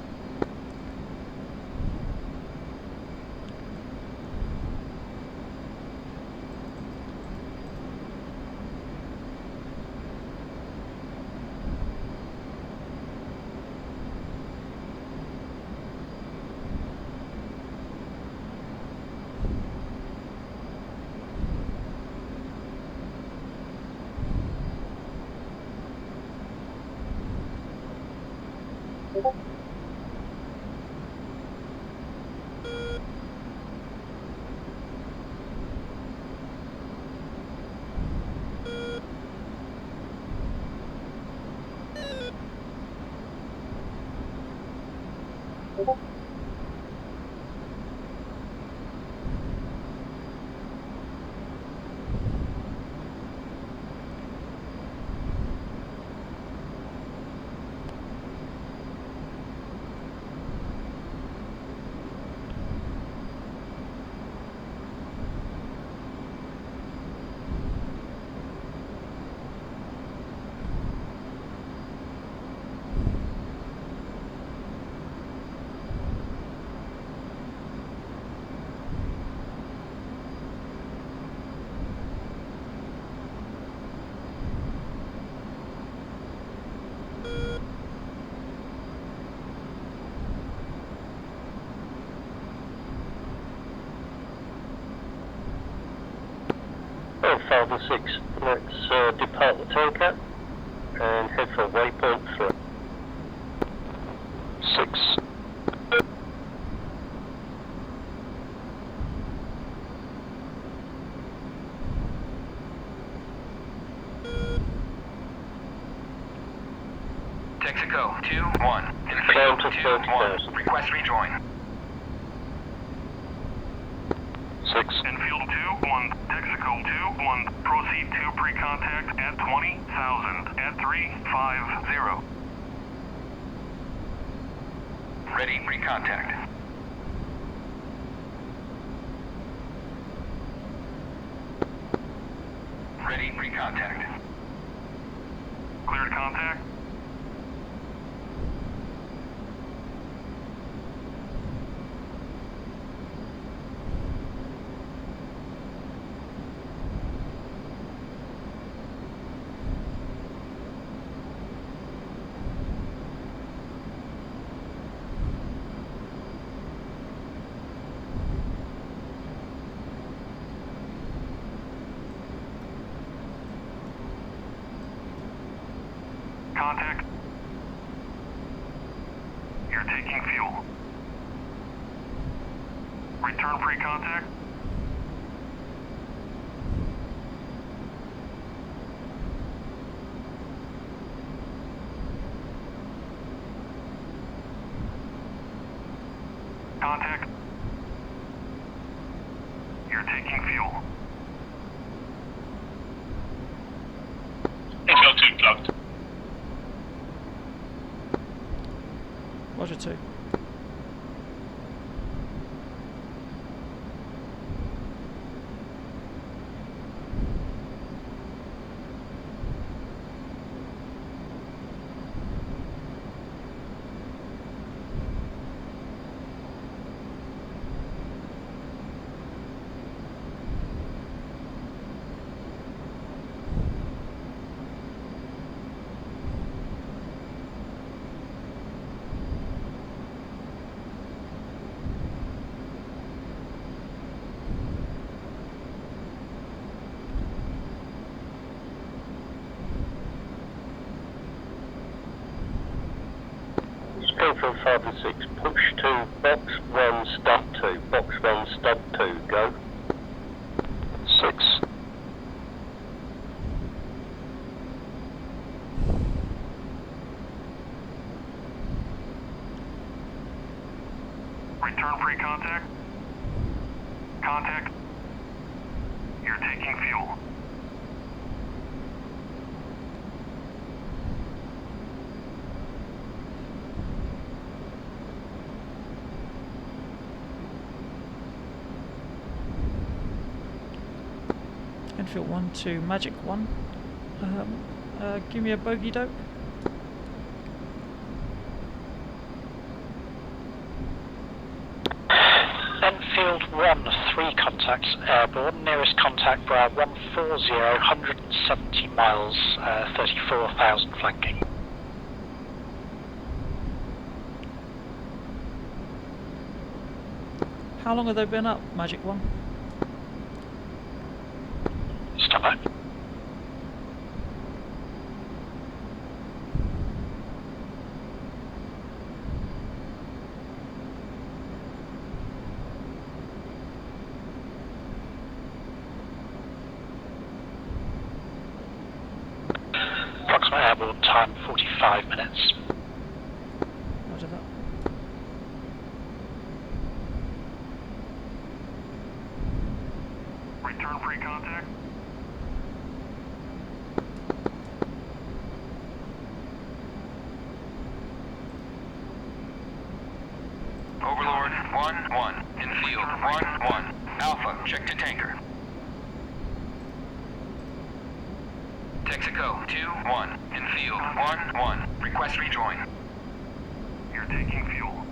S15: Oh, Falcon 6, let's depart the tanker and head for waypoint 3.
S11: 6.
S19: Texaco 2-1.
S15: Climb to
S19: 2-1. Request rejoin.
S11: 6. Enfield 2-1. Texaco 2-1. Proceed to pre-contact at 20,000 at 350.
S19: Ready, pre-contact. Ready, pre-contact.
S11: Cleared contact. Contact. You're taking fuel. Return pre-contact. Contact. You're taking fuel. Intel 2 plugged.
S2: Roger 2.
S15: Springfield 5 and 6, push to box 1, stub 2. Box 1, stub 2, go.
S12: 6.
S11: Return free contact. Contact. You're taking fuel.
S2: Enfield 1 to Magic 1. Give me a bogey dope.
S12: Enfield 1, 3 contacts airborne. Nearest contact Bra 140, 170 miles, 34,000 flanking.
S2: How long have they been up, Magic 1?
S12: Stop it. Approximate airborne time 45 minutes.
S2: Roger that.
S11: Return free contact.
S19: Overlord 1-1. Infield 1-1. Alpha, check to tanker. Texaco 2-1. Infield 1-1. Request rejoin.
S11: You're taking fuel.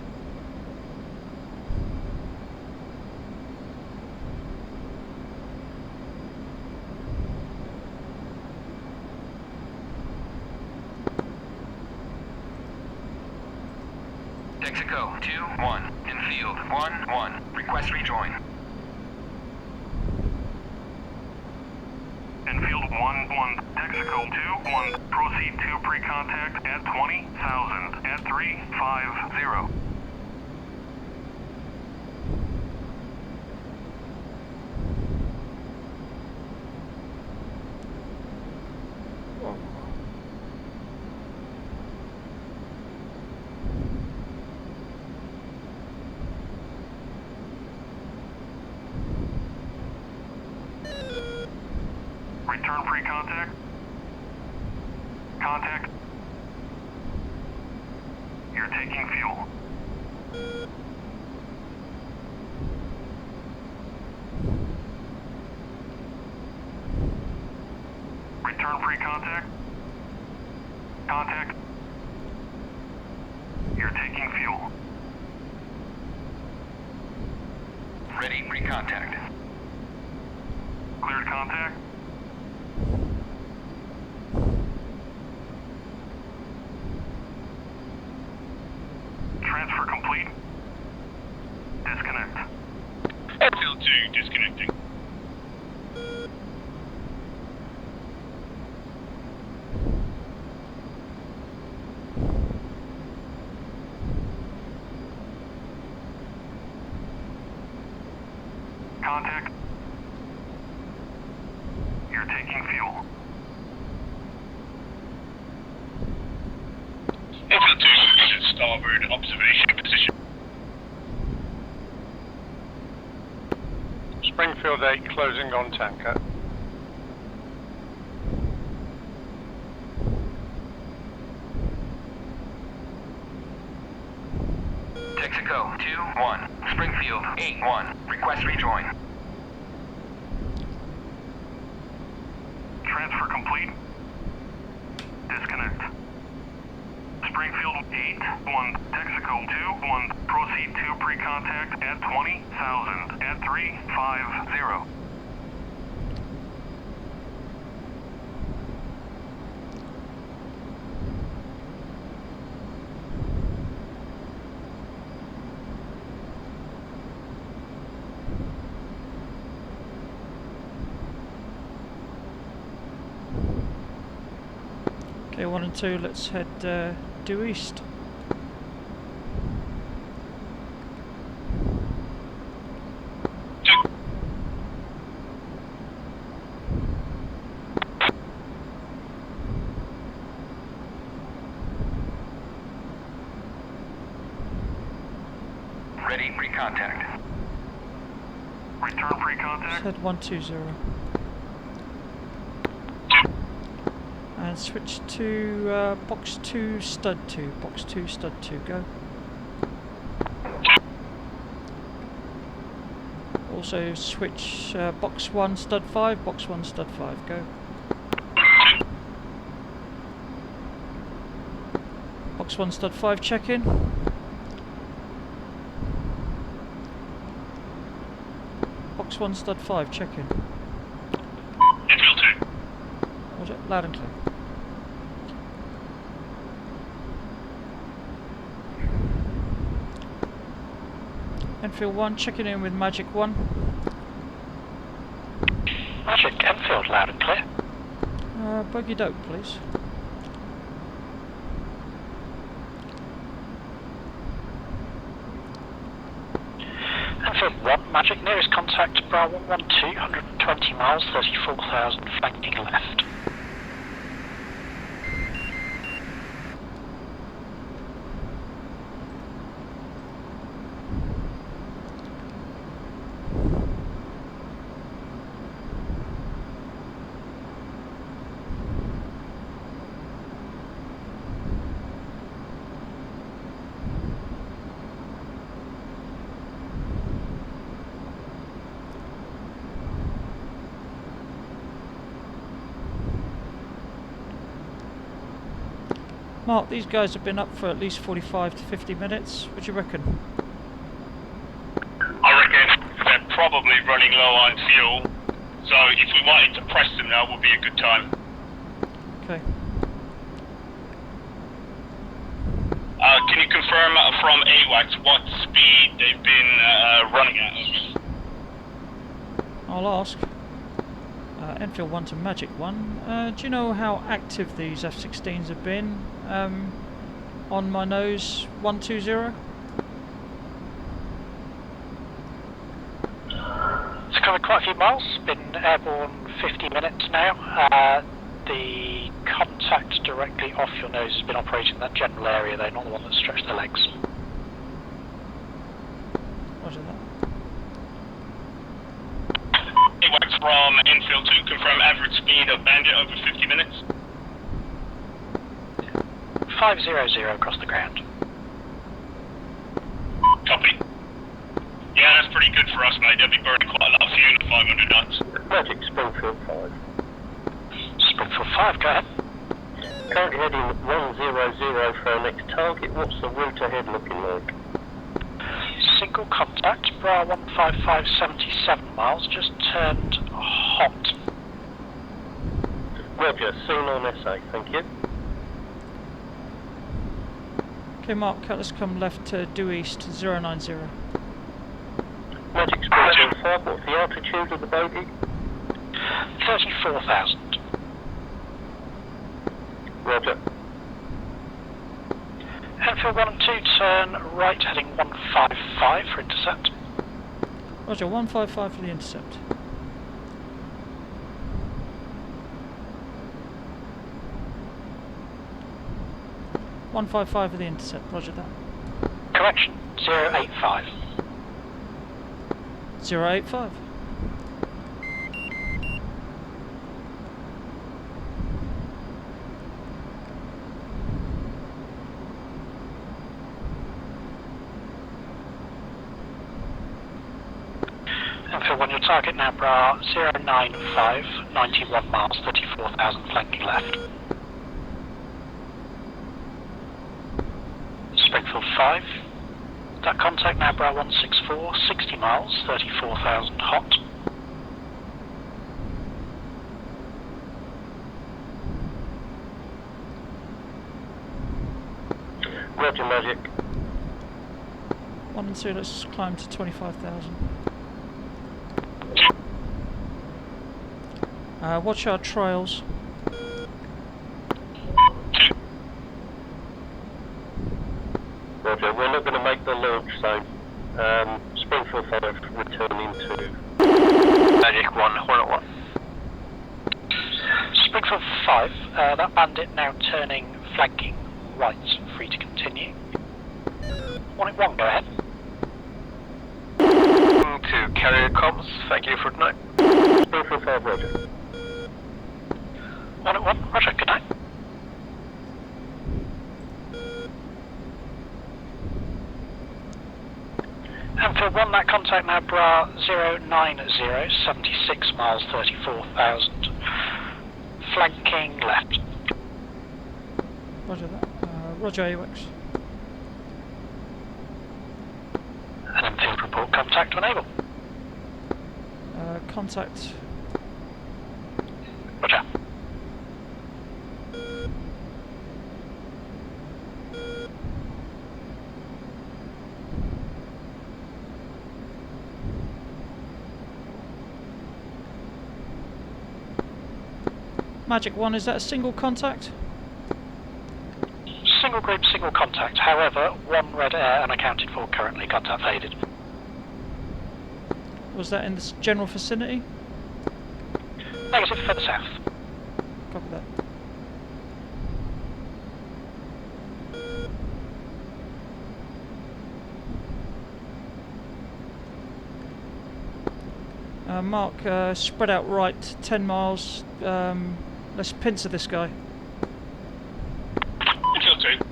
S19: Texaco 2-1. Infield 1-1. Request rejoin.
S11: Enfield 1-1. Texaco 2-1. Proceed to pre-contact at 20,000 at 350. Return free contact. Contact. You're taking fuel. Return free contact. Contact. You're taking fuel.
S19: Ready, pre-contact.
S11: Cleared contact. Transfer complete. Disconnect.
S6: Enfield 2, disconnecting.
S11: Contact. You're taking fuel.
S6: Enfield 2 moving to starboard observation position.
S8: Springfield 8 closing on tanker.
S19: Texaco 2-1. Springfield 8-1. Request rejoin.
S11: Transfer complete. Disconnect. Springfield 8-1. Texaco 2-1. Proceed to pre-contact at 20,000 at 350.
S2: Okay, 1 and 2, let's head due east.
S19: ready pre-contact. Return pre-contact.
S2: Said 120. And switch to box 2, stud 2. Box 2, stud 2, go. Also switch box 1, stud 5, box 1, stud 5, go. Box 1, stud 5, check in. Box 1, stud 5, check in.
S11: Infield 2.
S2: Was it? Loud and clear. Enfield 1, checking in with Magic 1.
S12: Magic, Enfield, loud and clear.
S2: Buggy dope, please.
S12: Enfield 1, Magic, nearest contact, Bra 112, 120 miles, 34,000, flanking left.
S2: Mark, these guys have been up for at least 45 to 50 minutes. What do you reckon?
S11: I reckon they're probably running low on fuel, so if we wanted to press them now would be a good time.
S2: Okay.
S11: Can you confirm from AWACS what speed they've been running at?
S2: I'll ask. Enfield 1 to Magic 1. Do you know how active these F-16s have been? On my nose, 120?
S12: It's covered quite a few miles, been airborne 50 minutes now. The contact directly off your nose has been operating in that general area though, not the one that stretched their legs.
S2: Roger that.
S11: AWACS from Infield 2, confirm average speed of Bandit over 50 minutes.
S12: 500 across the ground.
S11: Copy. Yeah, that's pretty good for us, mate. They'll be burning quite a lot of fuel at 500 knots.
S15: Magic, Springfield 5.
S12: Springfield 5, go ahead.
S15: Currently heading 100 for our next target. What's the route ahead looking like?
S12: Single contact, Bra 155, 77 miles, just turned hot.
S15: Roger, soon on SA, thank you.
S2: Okay, Mark, let's come left to due east, 090.
S15: Magic, Springfield 5, what's the altitude of the bogey?
S12: 34,000.
S15: Roger.
S12: Enfield 1 and 2, turn right, heading 155 for intercept.
S2: Roger, 155 for the intercept. $155 for the intercept, roger that.
S12: Correction, 085.
S2: 085.
S12: Enfield 1, your target now, Bra 095, 91 miles, 34,000, flanking left. Springfield 5, that contact now, Bra 164, 60 miles, 34,000, hot.
S15: Roger, Magic.
S2: 1 and 2, let's climb to 25,000. Watch our trails.
S15: Roger, we're not going to make the launch zone. Springfield 5 returning to...
S19: Magic 1, Hornet 1.
S12: Springfield 5, that bandit now turning flanking right, free to continue. Hornet 1, go ahead.
S11: to carrier comms. Thank you for tonight.
S15: Springfield 5, roger.
S12: 101, roger, good night. Enfield 1, that contact now bra 090, 76 miles, 34,000. Flanking left.
S2: Roger that. Roger AWACS.
S12: An Enfield report, contact to enable.
S2: Contact.
S12: Roger.
S2: Magic 1, is that a single contact?
S12: Single group, single contact. However, one red air unaccounted for currently. Contact faded.
S2: Was that in the general vicinity?
S12: Negative, further south.
S2: Copy that. Mark, spread out right, 10 miles. Let's pincer this guy.
S11: Enfield 2.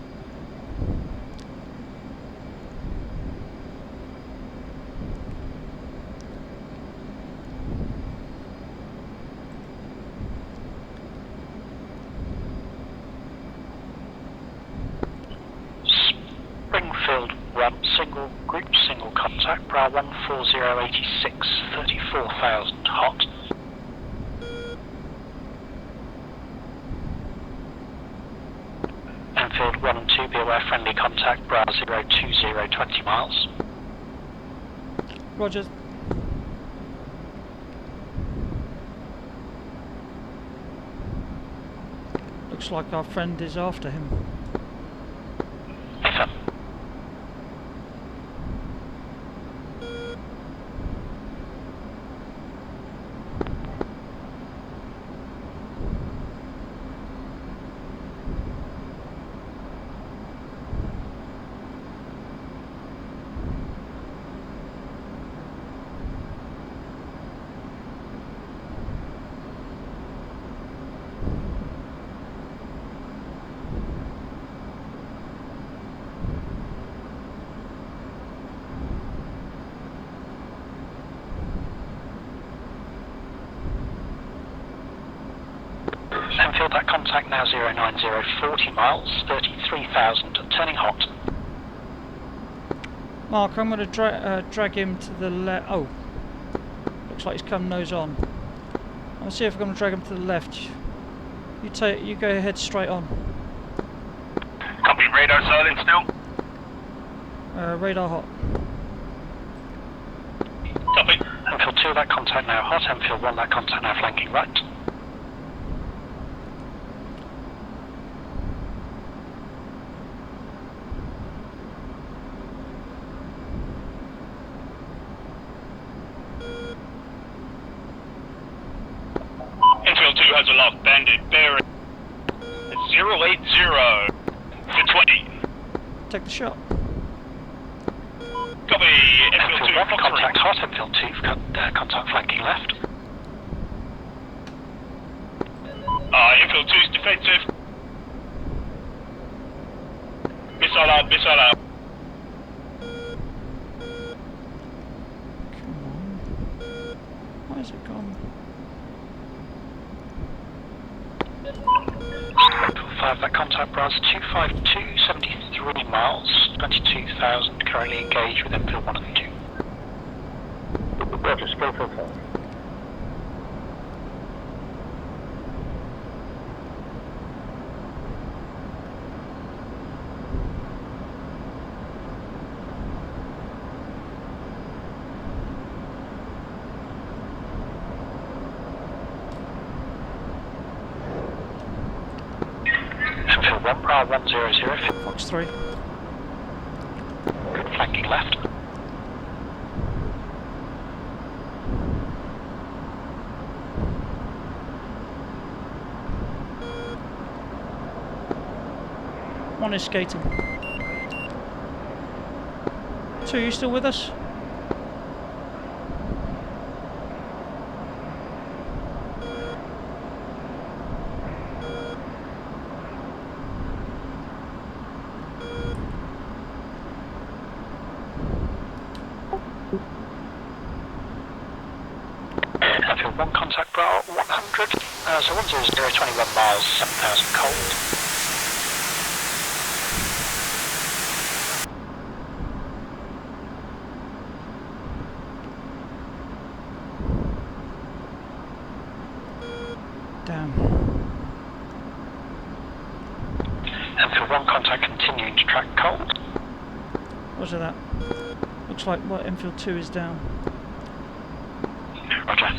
S12: Springfield 1, single group, single contact. Bra 14086, 34,000 hot. Enfield 1 and 2, be aware friendly contact. Bra 020, 20 miles.
S2: Roger. Looks like our friend is after him.
S12: Enfield, that contact now 090, 40 miles, 33,000, turning hot.
S2: Mark, I'm going to drag him to the left. Oh, looks like he's come nose on. I'll see if I'm going to drag him to the left. You go ahead straight on.
S11: Copy, radar silent still.
S2: Radar hot.
S11: Copy.
S12: Enfield 2, that contact now hot. Enfield 1, that contact now flanking right.
S11: Enfield 2 has a lock bandit bearing 080 to 20.
S2: Take the shot.
S11: Copy, Enfield 2, Fox
S12: contact hot. Enfield 2, contact flanking left.
S11: Enfield 2 is defensive. Missile out, missile out.
S2: Come on. Why is it gone?
S12: 5, that contact bras 252, 73 miles, 22,000, currently engaged with Enfield 1 and 2.
S15: Roger, Springfield 5.
S12: Enfield 1, bra 100,
S2: Fox 3.
S12: flanking left.
S2: One is skating. 2, you still with us?
S12: contact Bra 100. So 100, 21 miles, 7,000 cold.
S2: Damn.
S12: Enfield 1 contact continuing to track cold.
S2: Roger that. Looks like what Enfield 2 is down.
S12: Roger.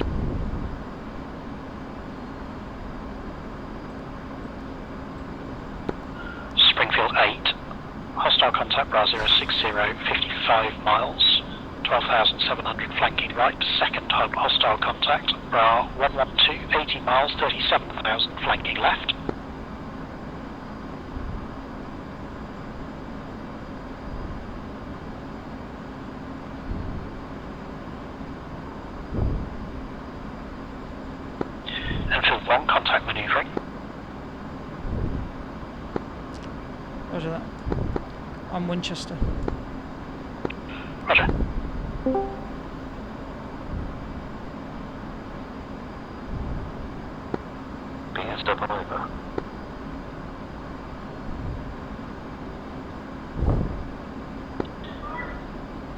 S12: Springfield 8. Hostile contact Bra 060, 55 miles. 12,700 flanking right. Second hostile contact Bra 112, 80 miles, 37,000 flanking left. Enfield 1 contact manoeuvring.
S2: Roger that. I'm Winchester.
S12: Roger. Being a step over.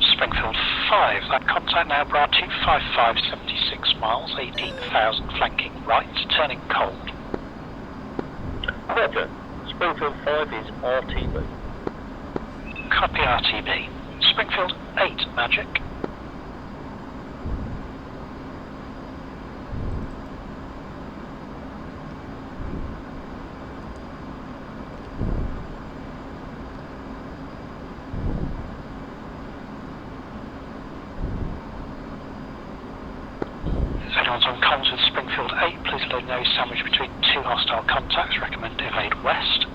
S12: Springfield 5, that contact now Bra 255, 76 miles, 18,000 flanking right, turning cold.
S15: Roger. Springfield 5 is RTB.
S12: Copy RTB. Springfield 8, Magic. If anyone's on comms with Springfield 8, please let them know sandwiched between two hostile contacts. Recommend evade west.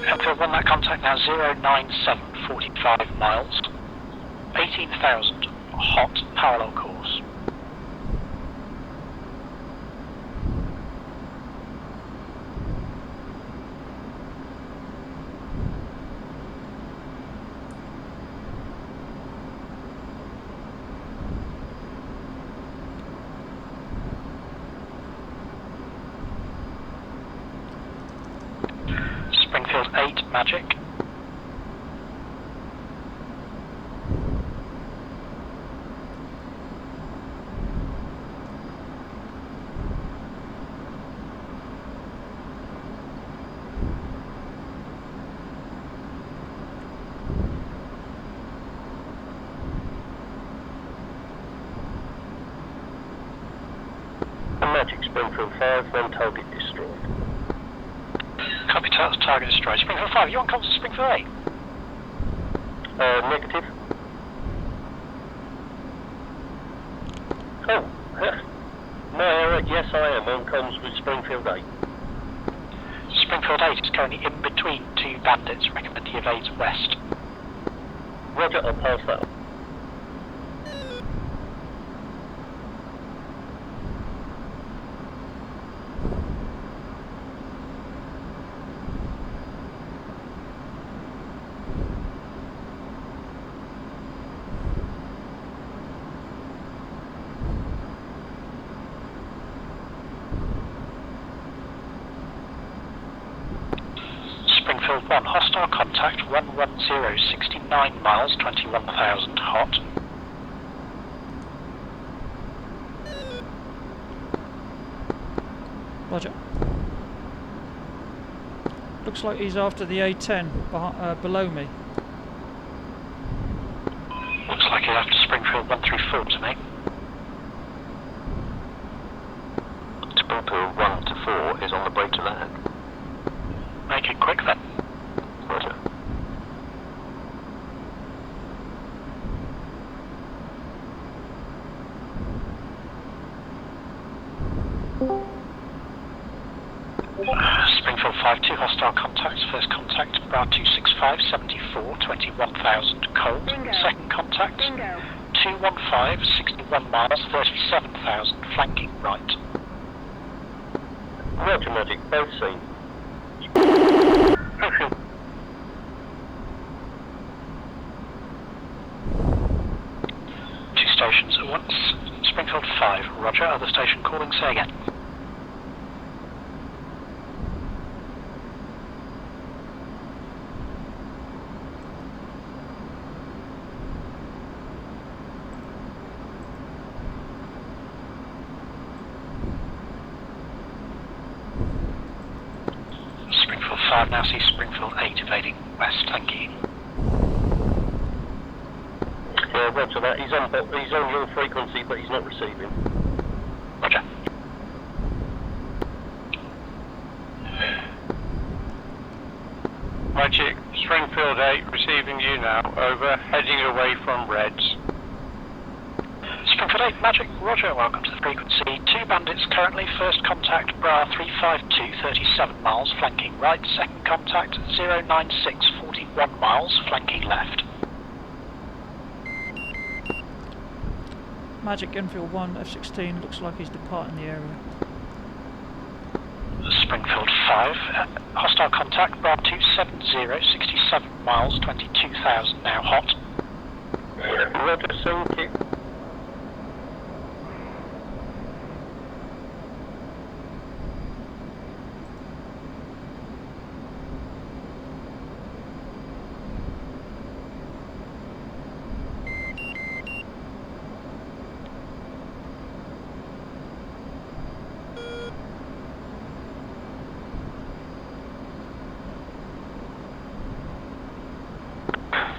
S12: Enfield 1, that contact now 097, 45 miles, 18,000, hot, parallel course. Springfield 8, Magic.
S15: Magic Springfield 5, one target destroyed.
S12: Copy, target destroyed. Springfield 5, you on comms to Springfield 8?
S15: Negative. Oh, my error, yes I am on comms with Springfield 8.
S12: Springfield 8 is currently in between two bandits. Recommend he evades west.
S15: Roger, I'll pass that on.
S12: Springfield 1, hostile contact 110, 69 miles, 21,000 hot.
S2: Roger. Looks like he's after the A10 below me.
S12: Looks like he's after Springfield 134 to me.
S15: Springfield 1 to 4 is on the way to land.
S12: Make it quick then.
S15: Roger.
S12: Springfield 5, two hostile contacts. First contact, Bra 265, 74, 21,000 cold.
S18: Bingo.
S12: Second contact,
S18: Bingo.
S12: 215, 61 miles, 37,000, flanking right.
S15: Roger, Magic, both seen.
S12: Two stations at once. Springfield 5, roger, other station calling, say again. Springfield 5 now sees Springfield 8 evading west, thank you.
S15: Yeah, roger that. He's on your frequency, but he's not receiving.
S12: Roger.
S8: Magic, Springfield 8 receiving you now, over, heading away from Reds.
S12: Springfield 8, Magic, roger, welcome to the frequency. Two bandits currently, first contact, Bra 352, 37 miles, flanking right, second contact, 096, 41 miles, flanking left.
S2: Magic Enfield 1, F-16, looks like he's departing the area.
S12: Springfield 5, hostile contact, Bra 270, 67 miles, 22,000, now hot.
S15: Roger, thank you.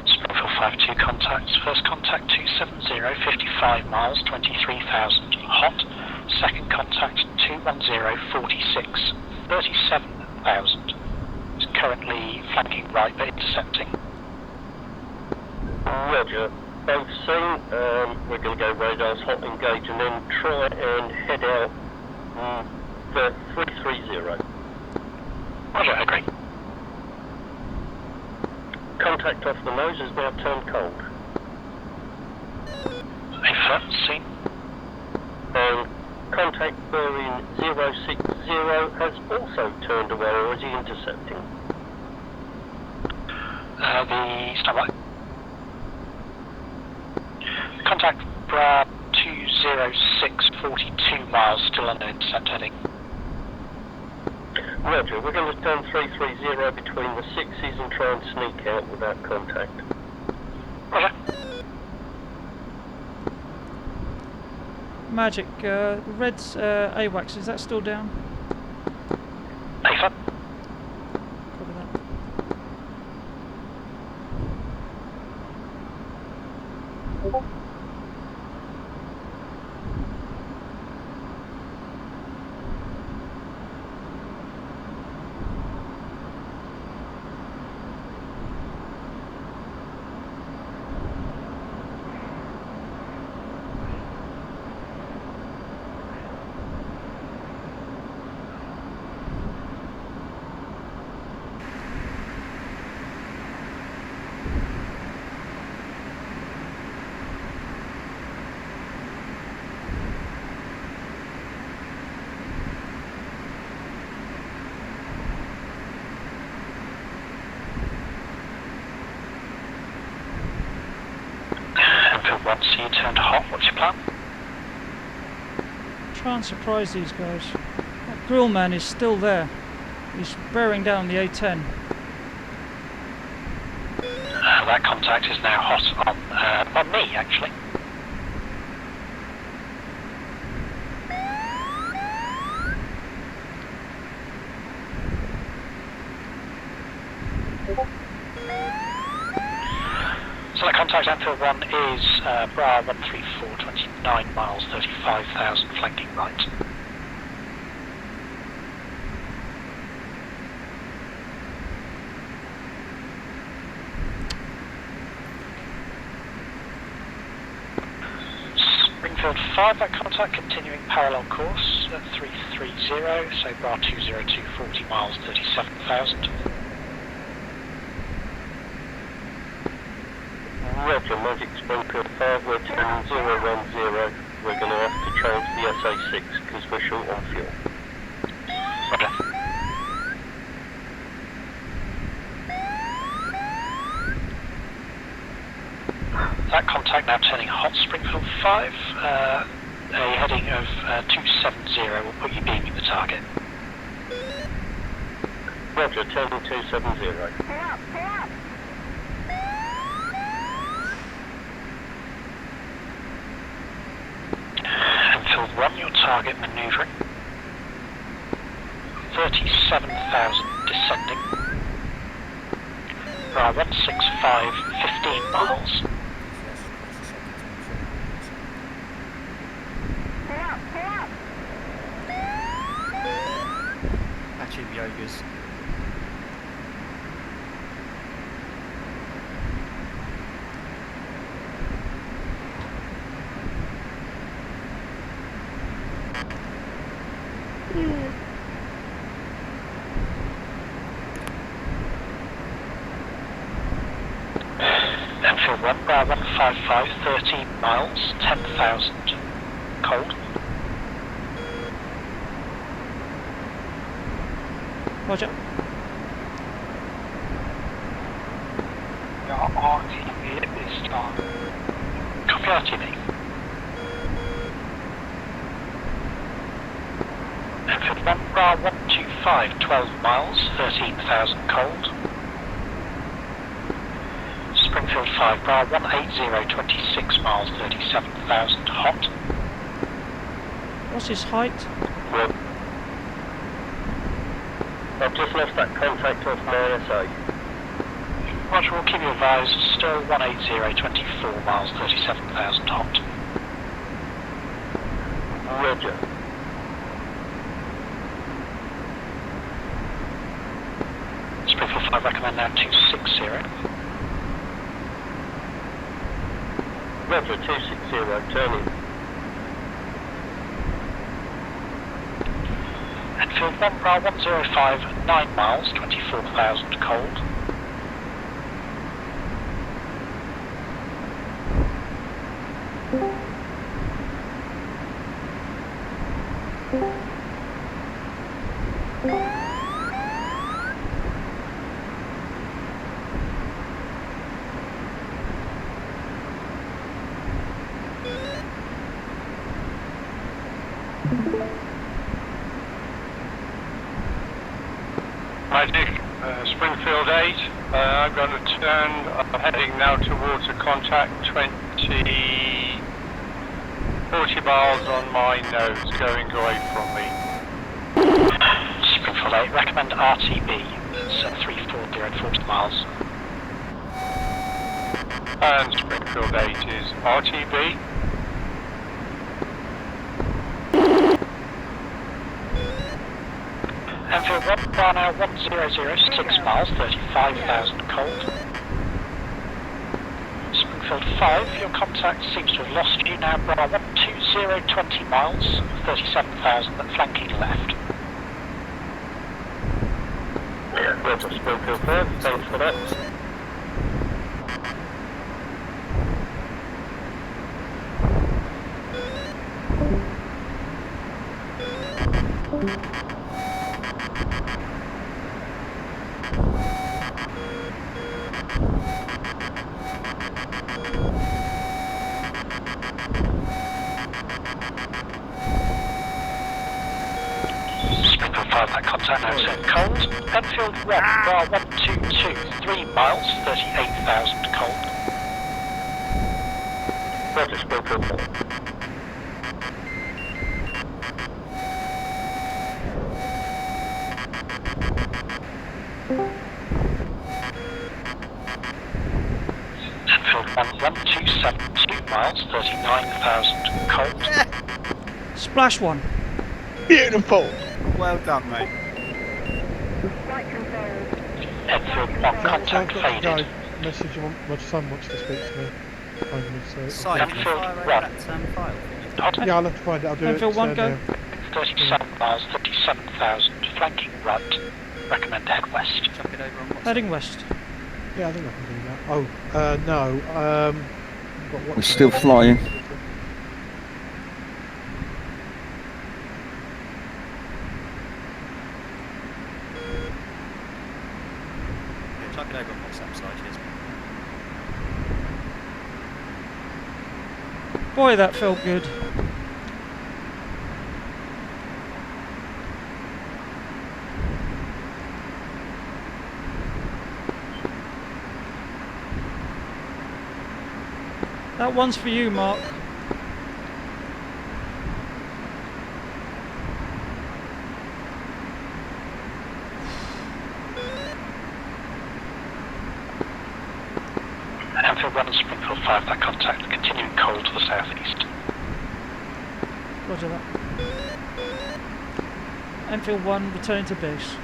S12: Springfield 5, two contacts. First contact 270, 55 miles, 23,000, hot. Second contact 210, 46, 37,000. Is currently flanking right but intercepting.
S15: Roger, both seen. We're going to go radars hot, engage, and then try and head out for 330.
S12: Roger, agree.
S15: Contact off the nose has now turned cold.
S12: Affirm, seen.
S15: Contact bearing 060 has also turned away, or is he intercepting?
S12: The standby. Contact Bra 206, 42 miles, still under intercept heading.
S15: Roger, we're going to turn 330 between the 6s and try and sneak out without contact.
S12: Roger.
S2: Magic, Red's AWACS, is that still down?
S12: Affirm.
S2: Copy that.
S12: Enfield 1, so you turned hot, what's your plan?
S2: Try and surprise these guys. That grill man is still there. He's bearing down the A10.
S12: That contact is now hot on me, actually. So that contact Enfield 1 is Bra 134, 29 miles, 35,000, flanking right. Springfield 5, that contact continuing parallel course at 330, so Bra 202, 40 miles, 37,000.
S15: Roger, Magic Springfield 5, we're turning 010. We're going to have to change the SA6 because we're short on fuel.
S12: Roger. That contact now turning hot, Springfield 5. A heading of 270 will put you beaming the target.
S15: Roger, turning 270.
S12: Enfield 1, your target manoeuvring. 37,000 descending. Bra 165, 15 miles.
S20: Patching yogas.
S12: Enfield 1, Bra 155, 13 miles, 10,000 cold.
S2: Roger.
S12: Your RTB at this time. Copy RTB. Enfield 1, Bra 125, 12 miles, 13,000 cold. Springfield 5, Bra 180, 26 miles, 37,000 hot.
S2: What's his height?
S15: Well, I've just lost that contact off my SA.
S12: Roger, we'll keep you advised. Still 180, 24 miles, 37,000 hot.
S15: Roger.
S12: Springfield 5, recommend now 260.
S15: Roger, 260, turning.
S12: Enfield 1, Bra 105, 9 miles, 24,000 cold.
S8: Magic, Springfield 8, I'm going to turn, heading now towards a contact 40 miles on my nose, going away from me.
S12: Springfield 8, recommend RTB, it's 340 40 miles.
S8: And Springfield 8 is RTB.
S12: Enfield 1, Bra now 1006 miles, 35,000 cold. Springfield 5, your contact seems to have lost you now, Bra 120, 20 miles, 37,000 at flanking left.
S15: Roger, Springfield 5, thanks for that.
S12: Springfield 5, that contact now turned cold. Enfield 1, Bra 122, 3 miles, 38,000 cold.
S15: Roger, Springfield 5.
S12: Enfield 1, 127, 2 miles, 39,000 cold.
S2: Splash one.
S20: Beautiful. Well done, mate.
S12: Enfield 1, contact faded.
S10: Guy, message you want, my son wants to speak to me.
S20: Si, can you fire over that file?
S10: Yeah, I'll have to find it. I'll do
S2: Enfield
S10: it.
S2: 1, go.
S12: 37 miles, 37,000, flanking right. Recommend head west.
S20: Chuck it over on WhatsApp.
S2: Heading west.
S10: Yeah, I think I can do that. Oh, no. But
S16: We're still flying.
S20: Yeah, chuck it over on WhatsApp side, cheers.
S2: Boy, that felt good. That one's for you, Mark.
S12: Enfield 1 and Springfield 5, that contact, continuing cold to the southeast.
S2: Roger that. Enfield 1, returning to base.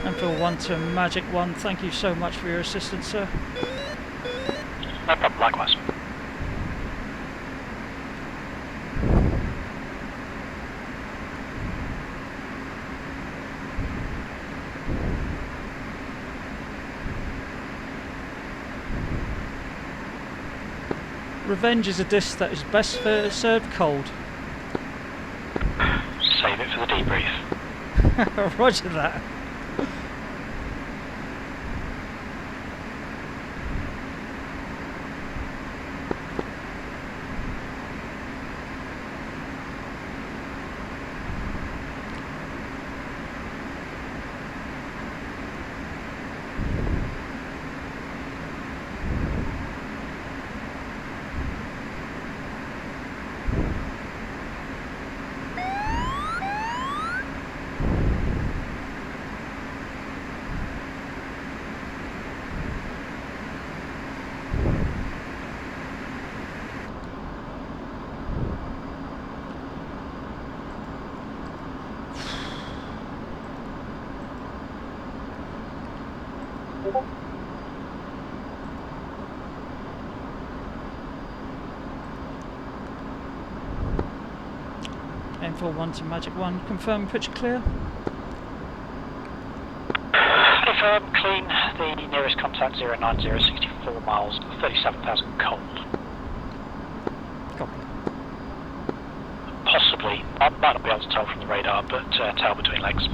S2: Enfield 1 to Magic 1, thank you so much for your assistance, sir.
S12: No problem, likewise.
S2: Revenge is a dish that is best served cold.
S12: Save it for the debrief.
S2: Roger that. Enfield 1 to Magic 1, confirm pitch clear.
S12: Confirm, clean, the nearest contact 090, 64 miles, 37,000 cold.
S2: Copy.
S12: Possibly, I might not be able to tell from the radar, but tail between legs.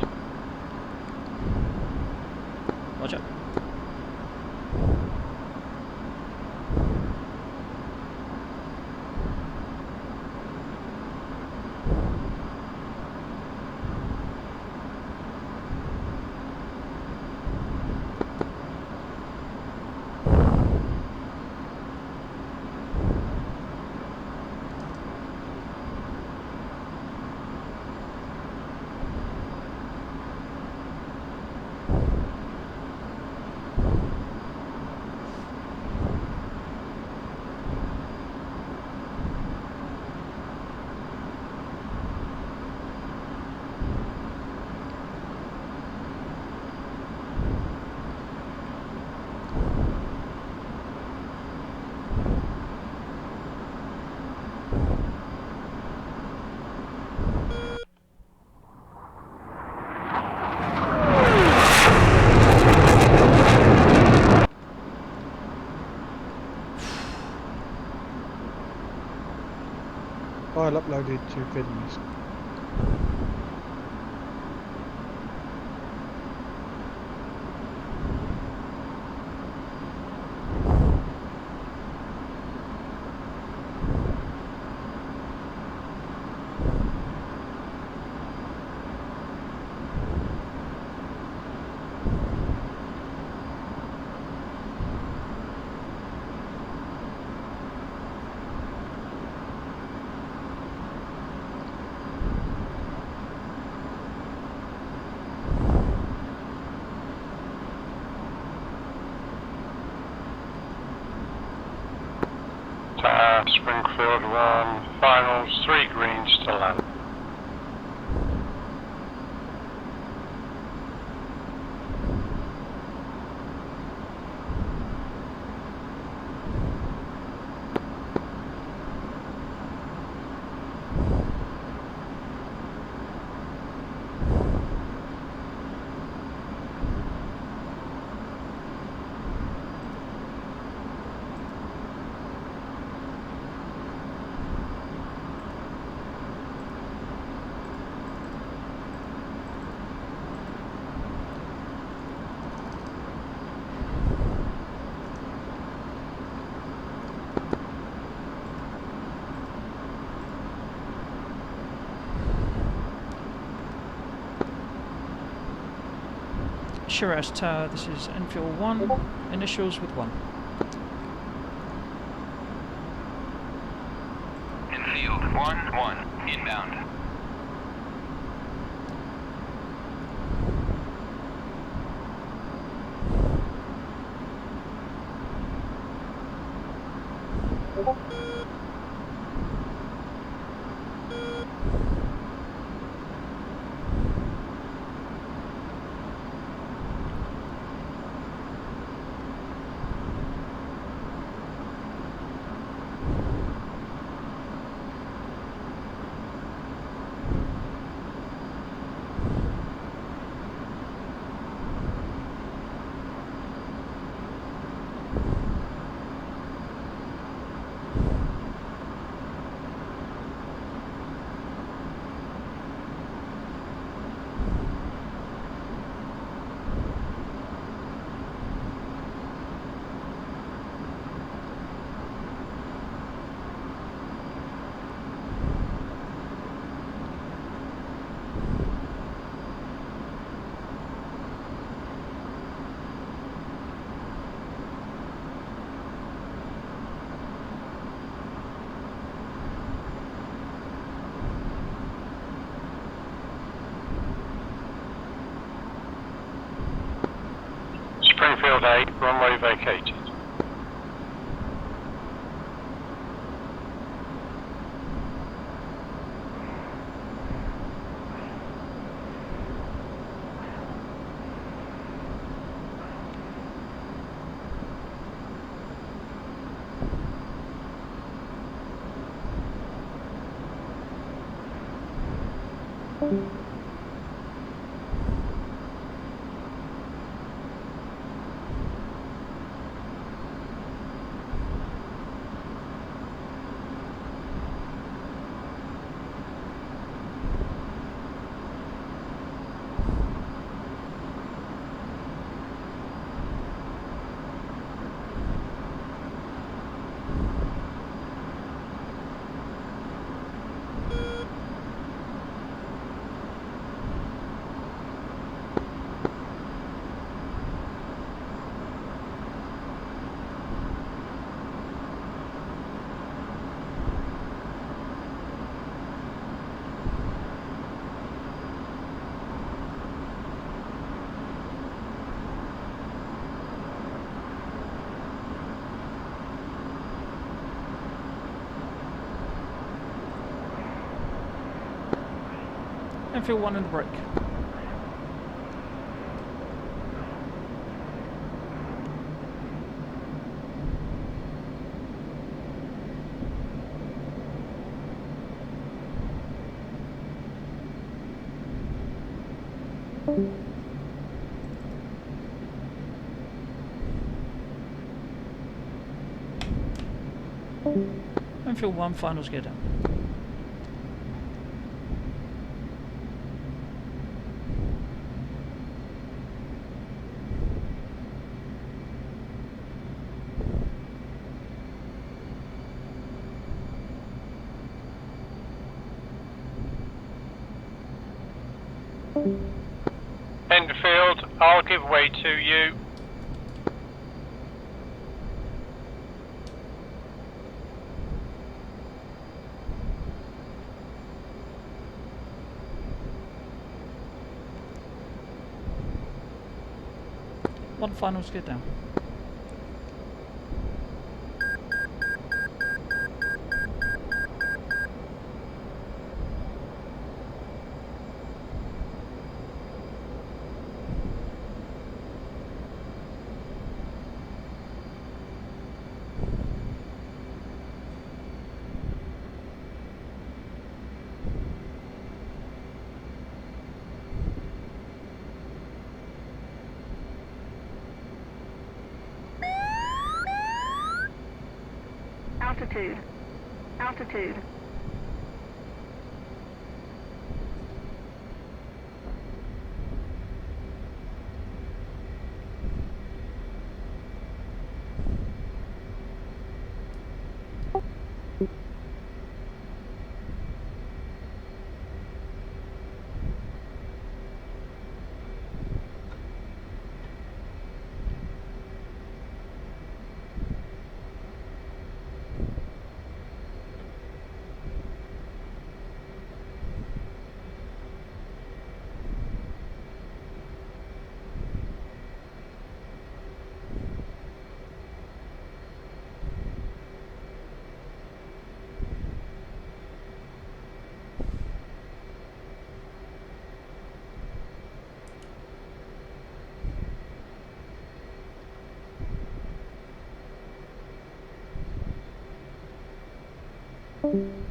S2: Roger.
S10: I'll upload it to videos.
S8: Springfield 1, finals, 3 greens to land.
S2: Shiraz Tower, this is Enfield 1, initials with 1.
S19: Enfield 1-1, inbound. Springfield 8, runway vacated.
S2: Enfield 1 in the break. Enfield 1, finals gear down.
S8: Enfield, I'll give way to you.
S2: One finals gear down.
S18: Altitude. Altitude.
S2: One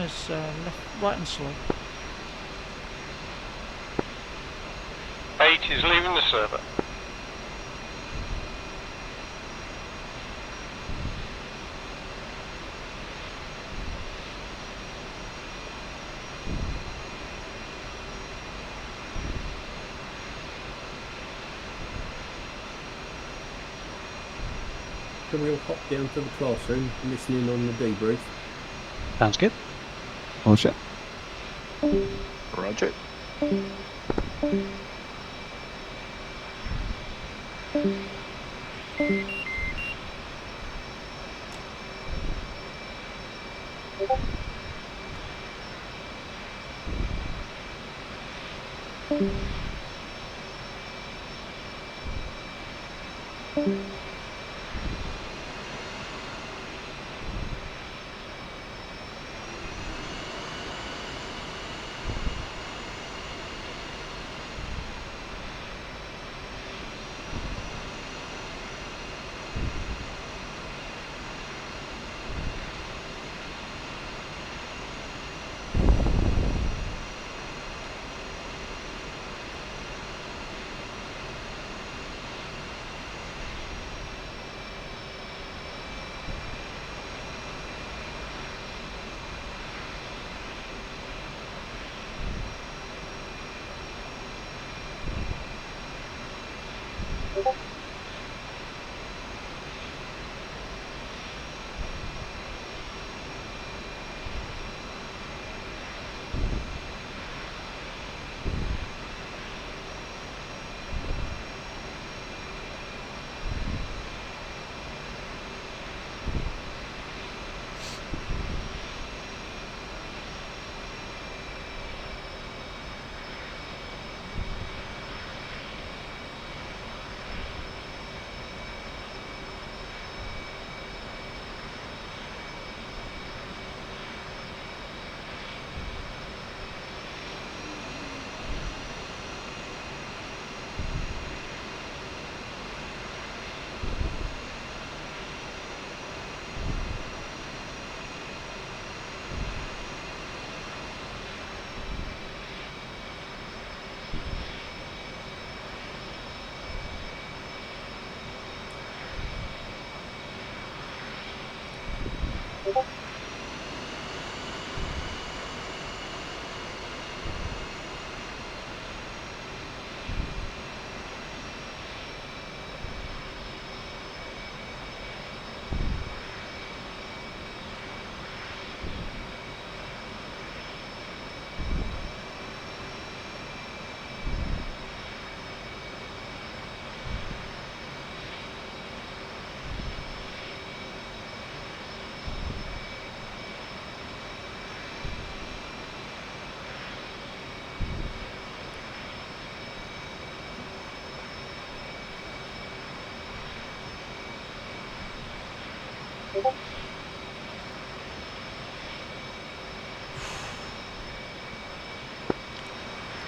S2: is left, right and slow.
S8: 8 is leaving the server.
S14: Can we all hop down to the classroom and listen in on the debrief?
S17: Sounds good.
S16: Roger.
S6: Roger.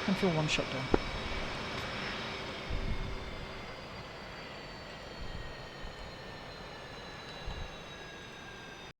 S2: Enfield 1 shut down.